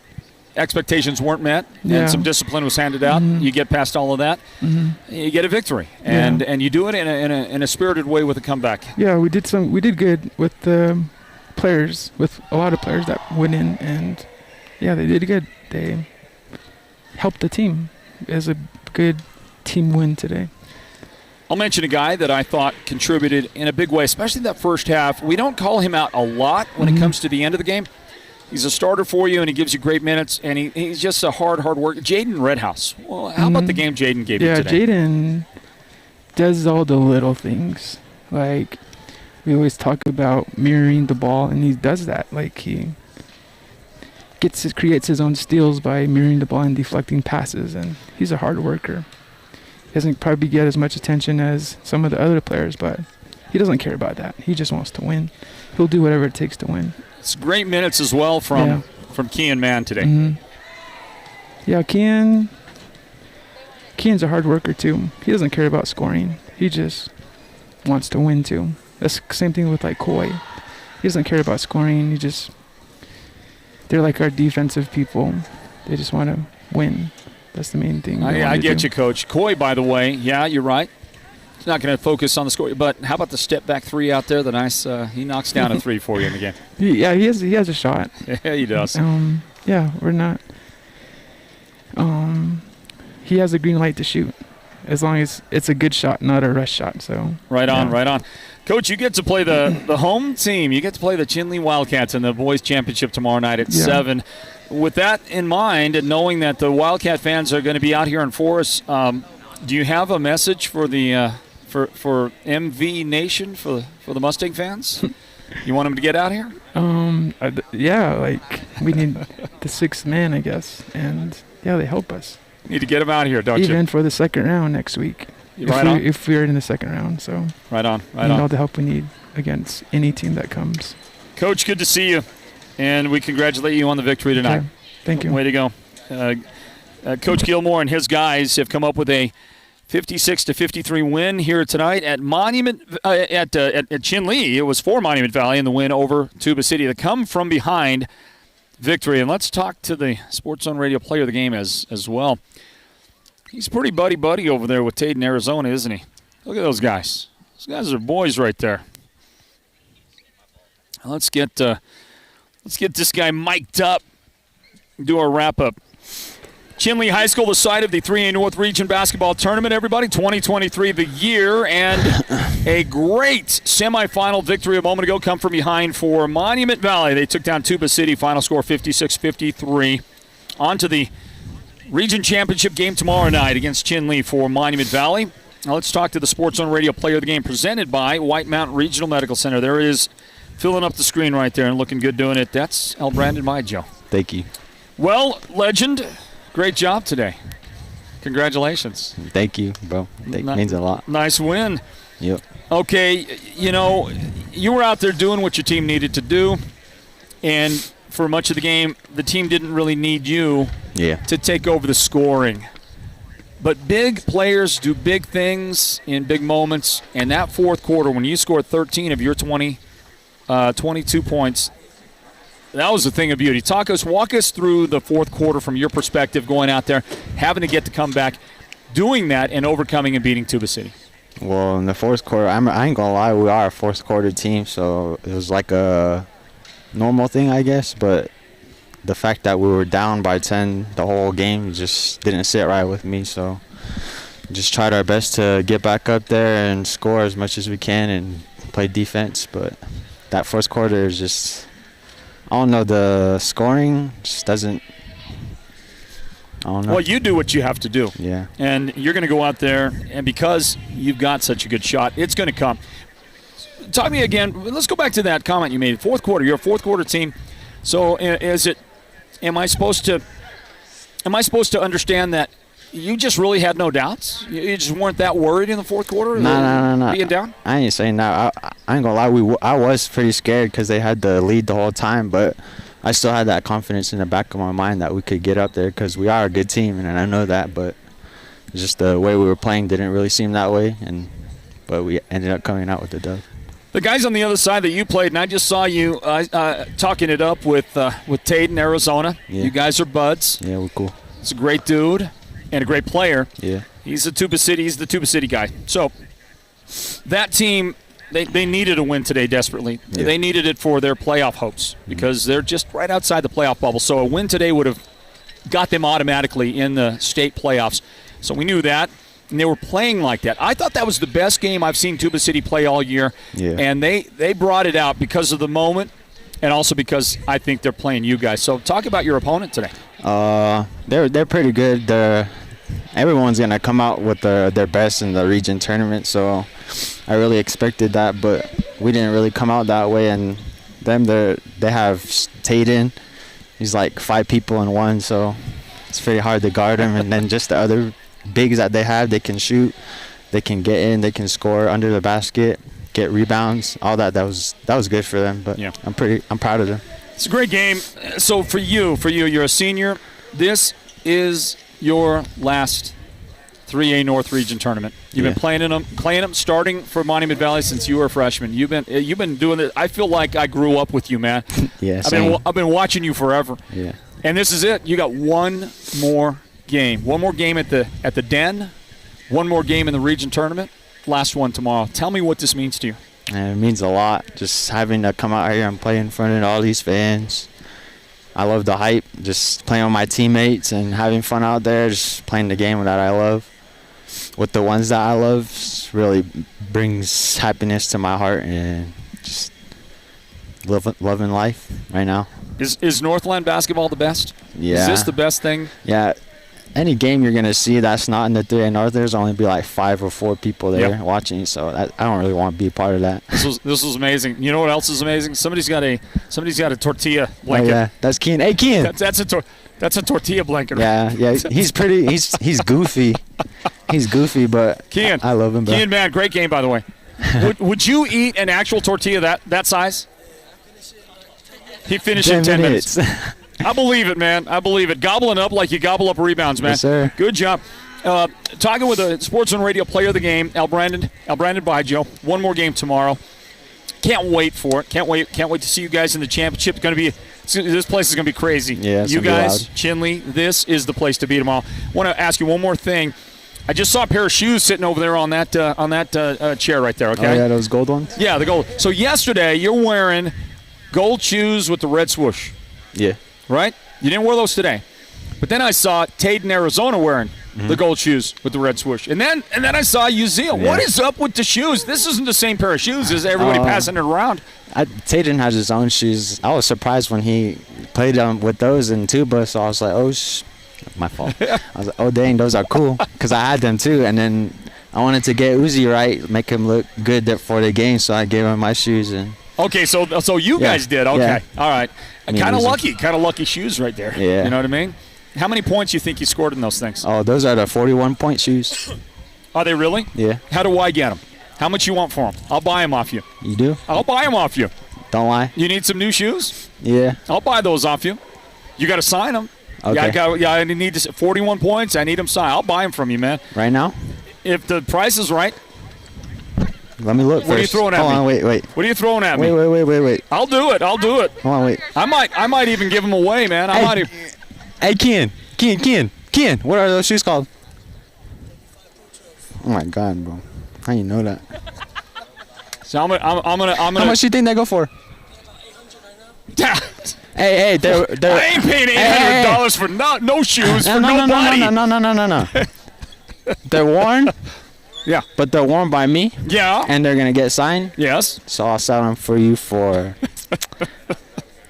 expectations weren't met and some discipline was handed out, you get past all of that, you get a victory, and you do it in a spirited way with a comeback. Yeah, we did good with the players, with a lot of players that went in, and they did good. They helped the team. It was a good team win today. I'll mention a guy that I thought contributed in a big way, especially that first half. We don't call him out a lot when it comes to the end of the game. He's a starter for you, and he gives you great minutes, and he's just a hard worker. Jaden Redhouse. Well, how about the game Jaden gave you today? Yeah, Jaden does all the little things. Like, we always talk about mirroring the ball, and he does that. Like, he creates his own steals by mirroring the ball and deflecting passes, and he's a hard worker. He doesn't probably get as much attention as some of the other players, but he doesn't care about that. He just wants to win. He'll do whatever it takes to win. It's great minutes as well from Kean Mann today. Yeah, Kean's a hard worker too. He doesn't care about scoring. He just wants to win too. That's the same thing with like Coy. He doesn't care about scoring. They're like our defensive people. They just want to win. That's the main thing. I get you, Coach. Coy, by the way, you're right. not going to focus on the score. But how about the step back three out there? The nice he knocks down a three for you in the game. Yeah, he has a shot. Yeah, he does. Yeah, we're not. He has a green light to shoot, as long as it's a good shot, not a rush shot. So right on. Coach, you get to play the home team. You get to play the Chinle Wildcats in the boys championship tomorrow night at 7. With that in mind, and knowing that the Wildcat fans are going to be out here in Forest, do you have a message for the for MV Nation, for the Mustang fans? You want them to get out here? Yeah, like we need the 6th man, I guess, and yeah, they help us. Need to get them out here, don't you? Even for the second round next week. If we're in the second round, so right on. All the help we need against any team that comes. Coach, good to see you, and we congratulate you on the victory tonight. Okay. Thank you. Way to go. Coach Gilmore and his guys have come up with a 56-53 win here tonight at Monument at Chinle. It was for Monument Valley in the win over Tuba City. The come from behind victory. And let's talk to the Sports Zone Radio player of the game as well. He's pretty buddy over there with Tate in Arizona, isn't he? Look at those guys. Those guys are boys right there. Let's get this guy mic'd up. Do our wrap up. Chinle High School, the site of the 3A North Region Basketball Tournament, everybody. 2023 the year, and a great semifinal victory a moment ago come from behind for Monument Valley. They took down Tuba City, final score 56-53. On to the Region Championship game tomorrow night against Chinle for Monument Valley. Now let's talk to the Sports Zone Radio player of the game presented by White Mountain Regional Medical Center. There is filling up the screen right there and looking good doing it. That's L. Brandon Joe. Thank you. Well, legend, great job today. Congratulations. Thank you, bro. That means a lot. Nice win. Yep. Okay, you were out there doing what your team needed to do, and for much of the game, the team didn't really need you to take over the scoring. But big players do big things in big moments, and that fourth quarter, when you scored 13 of your 22 points, that was a thing of beauty. Walk us through the fourth quarter from your perspective, going out there, having to get the comeback, doing that, and overcoming and beating Tuba City. Well, in the fourth quarter, I ain't going to lie, we are a fourth quarter team, so it was like a normal thing, I guess, but the fact that we were down by 10 the whole game just didn't sit right with me, so just tried our best to get back up there and score as much as we can and play defense, but that first quarter is just, I don't know, the scoring just doesn't, I don't know. Well, you do what you have to do. Yeah. And you're going to go out there, and because you've got such a good shot, it's going to come. Talk to me again. Let's go back to that comment you made. Fourth quarter, you're a fourth quarter team. So am I supposed to understand that you just really had no doubts? You just weren't that worried in the fourth quarter? No. Being down? I ain't saying that. I ain't gonna lie. I was pretty scared because they had the lead the whole time, but I still had that confidence in the back of my mind that we could get up there because we are a good team, and I know that. But just the way we were playing didn't really seem that way, but we ended up coming out with the dub. The guys on the other side that you played, and I just saw you talking it up with Tate in Arizona. Yeah. You guys are buds. Yeah, we're cool. He's a great dude and a great player. Yeah. He's the Tuba City guy. So that team, they needed a win today desperately. Yeah. They needed it for their playoff hopes because they're just right outside the playoff bubble. So a win today would have got them automatically in the state playoffs. So we knew that. And they were playing like that. I thought that was the best game I've seen Tuba City play all year. Yeah. And they brought it out because of the moment and also because I think they're playing you guys. So talk about your opponent today. They're pretty good. Everyone's going to come out with their best in the region tournament, so I really expected that, but we didn't really come out that way. And they have Tate in. He's like 5 people in one, so it's pretty hard to guard him. And then just the other bigs that they have, they can shoot, they can get in, they can score under the basket, get rebounds, all that. That was good for them. But yeah. I'm proud of them. It's a great game. So for you, you're a senior. This is your last 3A North Region tournament. You've been playing them, starting for Monument Valley since you were a freshman. You've been doing it. I feel like I grew up with you, man. Yeah, I've been watching you forever. Yeah. And this is it. You got one more game. One more game at the Den. One more game in the region tournament. last one tomorrow. Tell me what this means to you. And it means a lot, just having to come out here and play in front of all these fans. I love the hype, just playing with my teammates and having fun out there, just playing the game that I love. With the ones that I love, really brings happiness to my heart and just loving life right now. Is Northland basketball the best? Yeah. Is this the best thing? Yeah. Any game you're going to see that's not in the 3A North, there's only be like 5 or 4 people there watching, so I don't really want to be a part of that. This was amazing. You know what else is amazing? Somebody's got a tortilla blanket. Oh, yeah. That's Kean. Hey, Kean. That's a tortilla blanket. Yeah, he's pretty. He's goofy. He's goofy, but Kean, I love him. Kean, man, great game, by the way. would you eat an actual tortilla that size? He finished in 10 minutes. I believe it, man. I believe it. Gobbling up like you gobble up rebounds, man. Yes, sir. Good job. Talking with a Sports Zone Radio player of the game, Al Brandon Bijo. One more game tomorrow. Can't wait for it. Can't wait to see you guys in the championship. This place is going to be crazy. Yeah, you guys, Chinley, this is the place to be tomorrow. I want to ask you one more thing. I just saw a pair of shoes sitting over there on that chair right there, okay? Oh, yeah, those gold ones? Yeah, the gold. So yesterday, you're wearing gold shoes with the red swoosh. Yeah. Right? You didn't wear those today. But then I saw Taden, Arizona wearing the gold shoes with the red swoosh. And then I saw Uzziel. Yeah. What is up with the shoes? This isn't the same pair of shoes as everybody passing it around. Taden has his own shoes. I was surprised when he played with those in Tuba, so I was like, my fault. I was like, oh, dang, those are cool, because I had them too. And then I wanted to get Uzi right, make him look good for the game, so I gave him my shoes. Okay, so you guys did. Okay, yeah. All right. Kind of lucky shoes right there. Yeah. You know what I mean? How many points you think you scored in those things? Oh, those are the 41-point shoes. Are they really? Yeah. How do I get them? How much you want for them? I'll buy them off you. You do? I'll buy them off you. Don't lie. You need some new shoes? Yeah. I'll buy those off you. You got to sign them. Okay. I need 41 points. I need them signed. I'll buy them from you, man. Right now? If the price is right. Let me look What first. are you throwing at me? Hold on, wait. What are you throwing at me? Wait. I'll do it. Hold on, wait. I might even give them away, man. Hey, Ken. What are those shoes called? Oh my God, bro. How you know that? So I'm gonna. How much do you think they go for? Hey, they're I ain't paying $800 for no shoes for nobody. No. They're worn. Yeah. But they're worn by me. Yeah. And they're gonna get signed. Yes. So I'll sell them for you for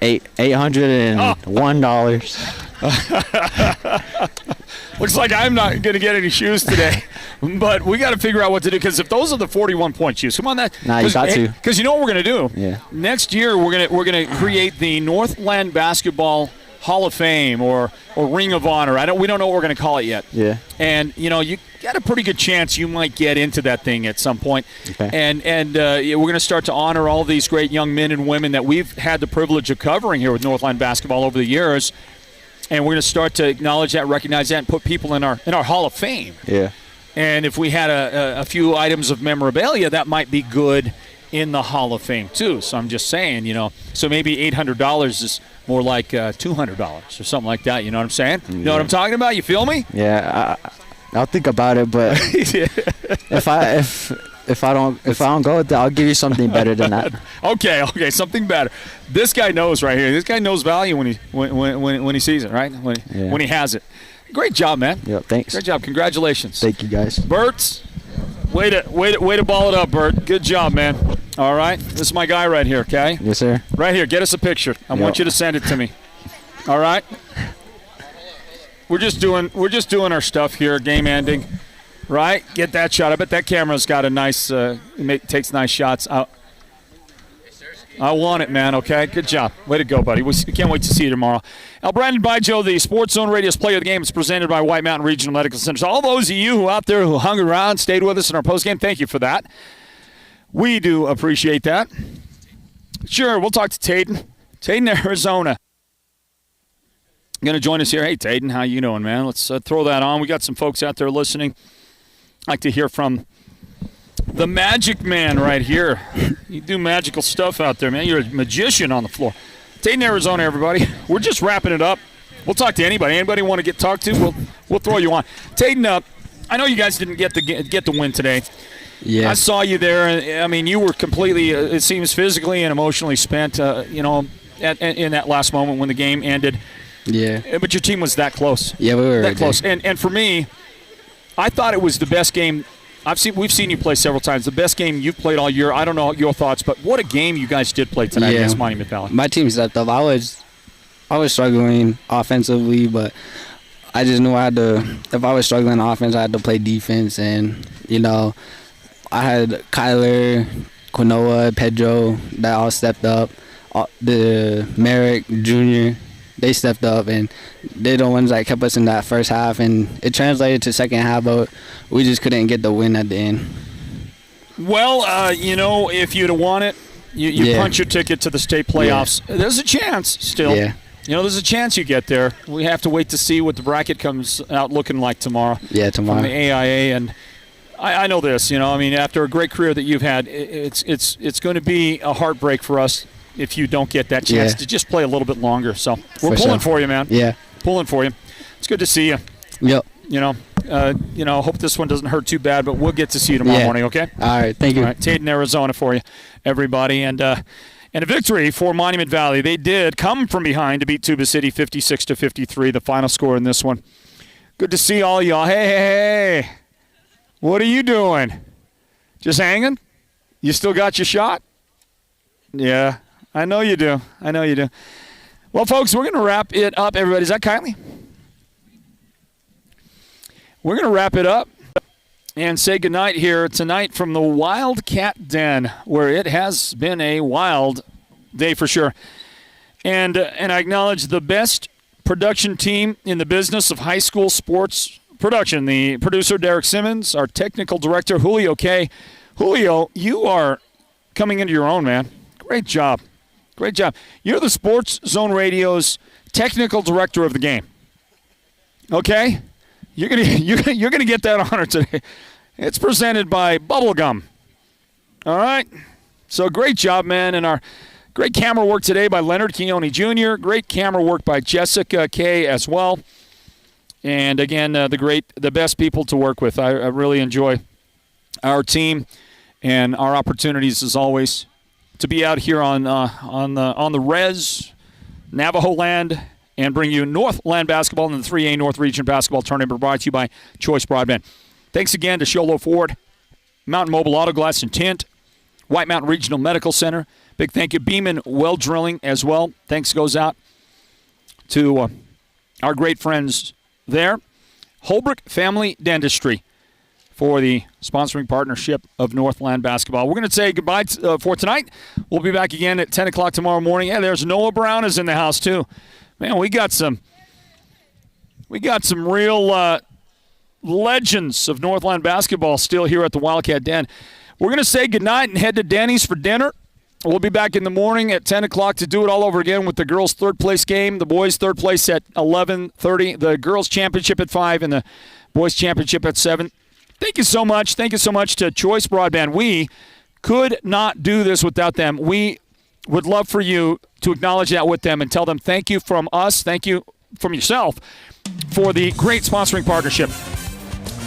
$801. Looks like I'm not gonna get any shoes today, but we got to figure out what to do, because if those are the 41-point shoes, come on, you got to. Because you know what we're gonna do? Yeah. Next year we're gonna create the Northland Basketball Hall of Fame or Ring of Honor. We don't know what we're going to call it yet. Yeah. And you got a pretty good chance you might get into that thing at some point. Okay. And we're going to start to honor all these great young men and women that we've had the privilege of covering here with Northland basketball over the years. And we're going to start to acknowledge that, recognize that, and put people in our Hall of Fame. Yeah. And if we had a few items of memorabilia, that might be good in the Hall of Fame too. So I'm just saying, so maybe $800 is more like $200 or something like that. You know what I'm saying? You know what I'm talking about? You feel me? Yeah, I'll think about it, but if I don't go with that, I'll give you something better than that. Okay, something better. This guy knows right here. This guy knows value when he sees it, right? When he has it. Great job, man. Yep, thanks. Great job. Congratulations. Thank you, guys. Bert, way to ball it up, Bert. Good job, man. All right, this is my guy right here. Okay. Yes, sir. Right here. Get us a picture. I want you to send it to me. All right. We're just doing our stuff here. Game ending. Right. Get that shot. I bet that camera's got a nice. Takes nice shots. I want it, man. Okay. Good job. Way to go, buddy. We can't wait to see you tomorrow. Al Brandon Bijo, the Sports Zone Radio's Player of the Game, is presented by White Mountain Regional Medical Center. So all those of you who out there who hung around, stayed with us in our postgame, thank you for that. We do appreciate that. Sure, we'll talk to Taden, Arizona. Going to join us here. Hey, Taden, how you doing, man? Let's throw that on. We got some folks out there listening. I'd like to hear from the Magic Man right here. You do magical stuff out there, man. You're a magician on the floor. Taden, Arizona, everybody. We're just wrapping it up. We'll talk to anybody. Anybody want to get talked to, we'll throw you on. Taden, I know you guys didn't get the win today. Yeah. I saw you there, and I mean, you were completely, it seems, physically and emotionally spent, in that last moment when the game ended. Yeah. But your team was that close. Yeah, we were that close. And for me, I thought it was the best game. We've seen you play several times. The best game you've played all year. I don't know your thoughts, but what a game you guys did play tonight against Monument Valley. My team stepped up. I was struggling offensively, but I just knew if I was struggling on offense, I had to play defense. And, I had Kyler, Quinoa, Pedro that all stepped up. The Merrick Jr., they stepped up, and they're the ones that kept us in that first half. And it translated to second half, but we just couldn't get the win at the end. Well, if you'd have won it, you punch your ticket to the state playoffs. Yeah. There's a chance still. Yeah. There's a chance you get there. We have to wait to see what the bracket comes out looking like tomorrow. Yeah, tomorrow. From the AIA. And I know this, after a great career that you've had, it's going to be a heartbreak for us if you don't get that chance to just play a little bit longer. So we're pulling for you, man. Yeah. Pulling for you. It's good to see you. Yep. Hope this one doesn't hurt too bad, but we'll get to see you tomorrow morning, okay? All right, thank you. All right, Taden, Arizona for you, everybody. And a victory for Monument Valley. They did come from behind to beat Tuba City 56-53, the final score in this one. Good to see all y'all. Hey. What are you doing? Just hanging? You still got your shot? Yeah, I know you do. Well, folks, we're going to wrap it up, everybody. Is that Kylie? We're going to wrap it up and say goodnight here tonight from the Wildcat Den, where it has been a wild day for sure. And I acknowledge the best production team in the business of high school sports production. The producer, Derek Simmons, our technical director, Julio K. Julio, you are coming into your own, man. Great job. You're the Sports Zone Radio's technical director of the game. Okay? You're gonna get that honor today. It's presented by Bubblegum. All right? So great job, man. And our great camera work today by Leonard Keone Jr. Great camera work by Jessica K. as well. And again, the best people to work with. I really enjoy our team and our opportunities as always to be out here on the Res, Navajo land, and bring you Northland basketball in the 3A North Region Basketball Tournament brought to you by Choice Broadband. Thanks again to Sholo Ford, Mountain Mobile Auto Glass and Tint, White Mountain Regional Medical Center. Big thank you, Beeman Well Drilling as well. Thanks goes out to our great friends there. Holbrook Family Dentistry for the sponsoring partnership of Northland basketball. We're going to say goodbye for tonight. We'll be back again at 10 o'clock tomorrow morning. Yeah, there's Noah Brown is in the house too. Man, we got some real legends of Northland basketball still here at the Wildcat Den. We're going to say goodnight and head to Denny's for dinner. We'll be back in the morning at 10 o'clock to do it all over again with the girls' third-place game. The boys' third place at 11:30. The girls' championship at 5 and the boys' championship at 7. Thank you so much. Thank you so much to Choice Broadband. We could not do this without them. We would love for you to acknowledge that with them and tell them thank you from us, thank you from yourself for the great sponsoring partnership.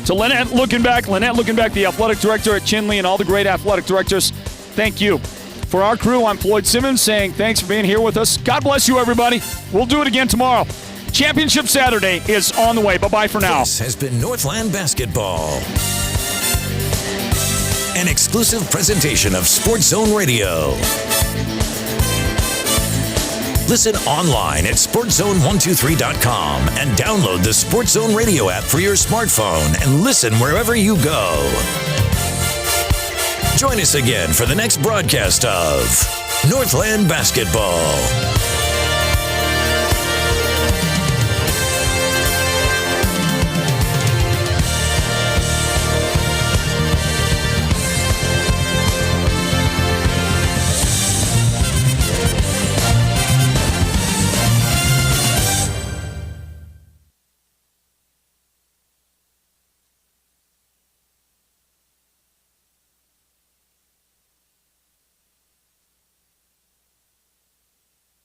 To Lynette Lookenback, the athletic director at Chinley, and all the great athletic directors, thank you. For our crew, I'm Floyd Simmons saying thanks for being here with us. God bless you, everybody. We'll do it again tomorrow. Championship Saturday is on the way. Bye-bye for now. This has been Northland Basketball. An exclusive presentation of Sports Zone Radio. Listen online at sportszone123.com and download the Sports Zone Radio app for your smartphone and listen wherever you go. Join us again for the next broadcast of Northland Basketball.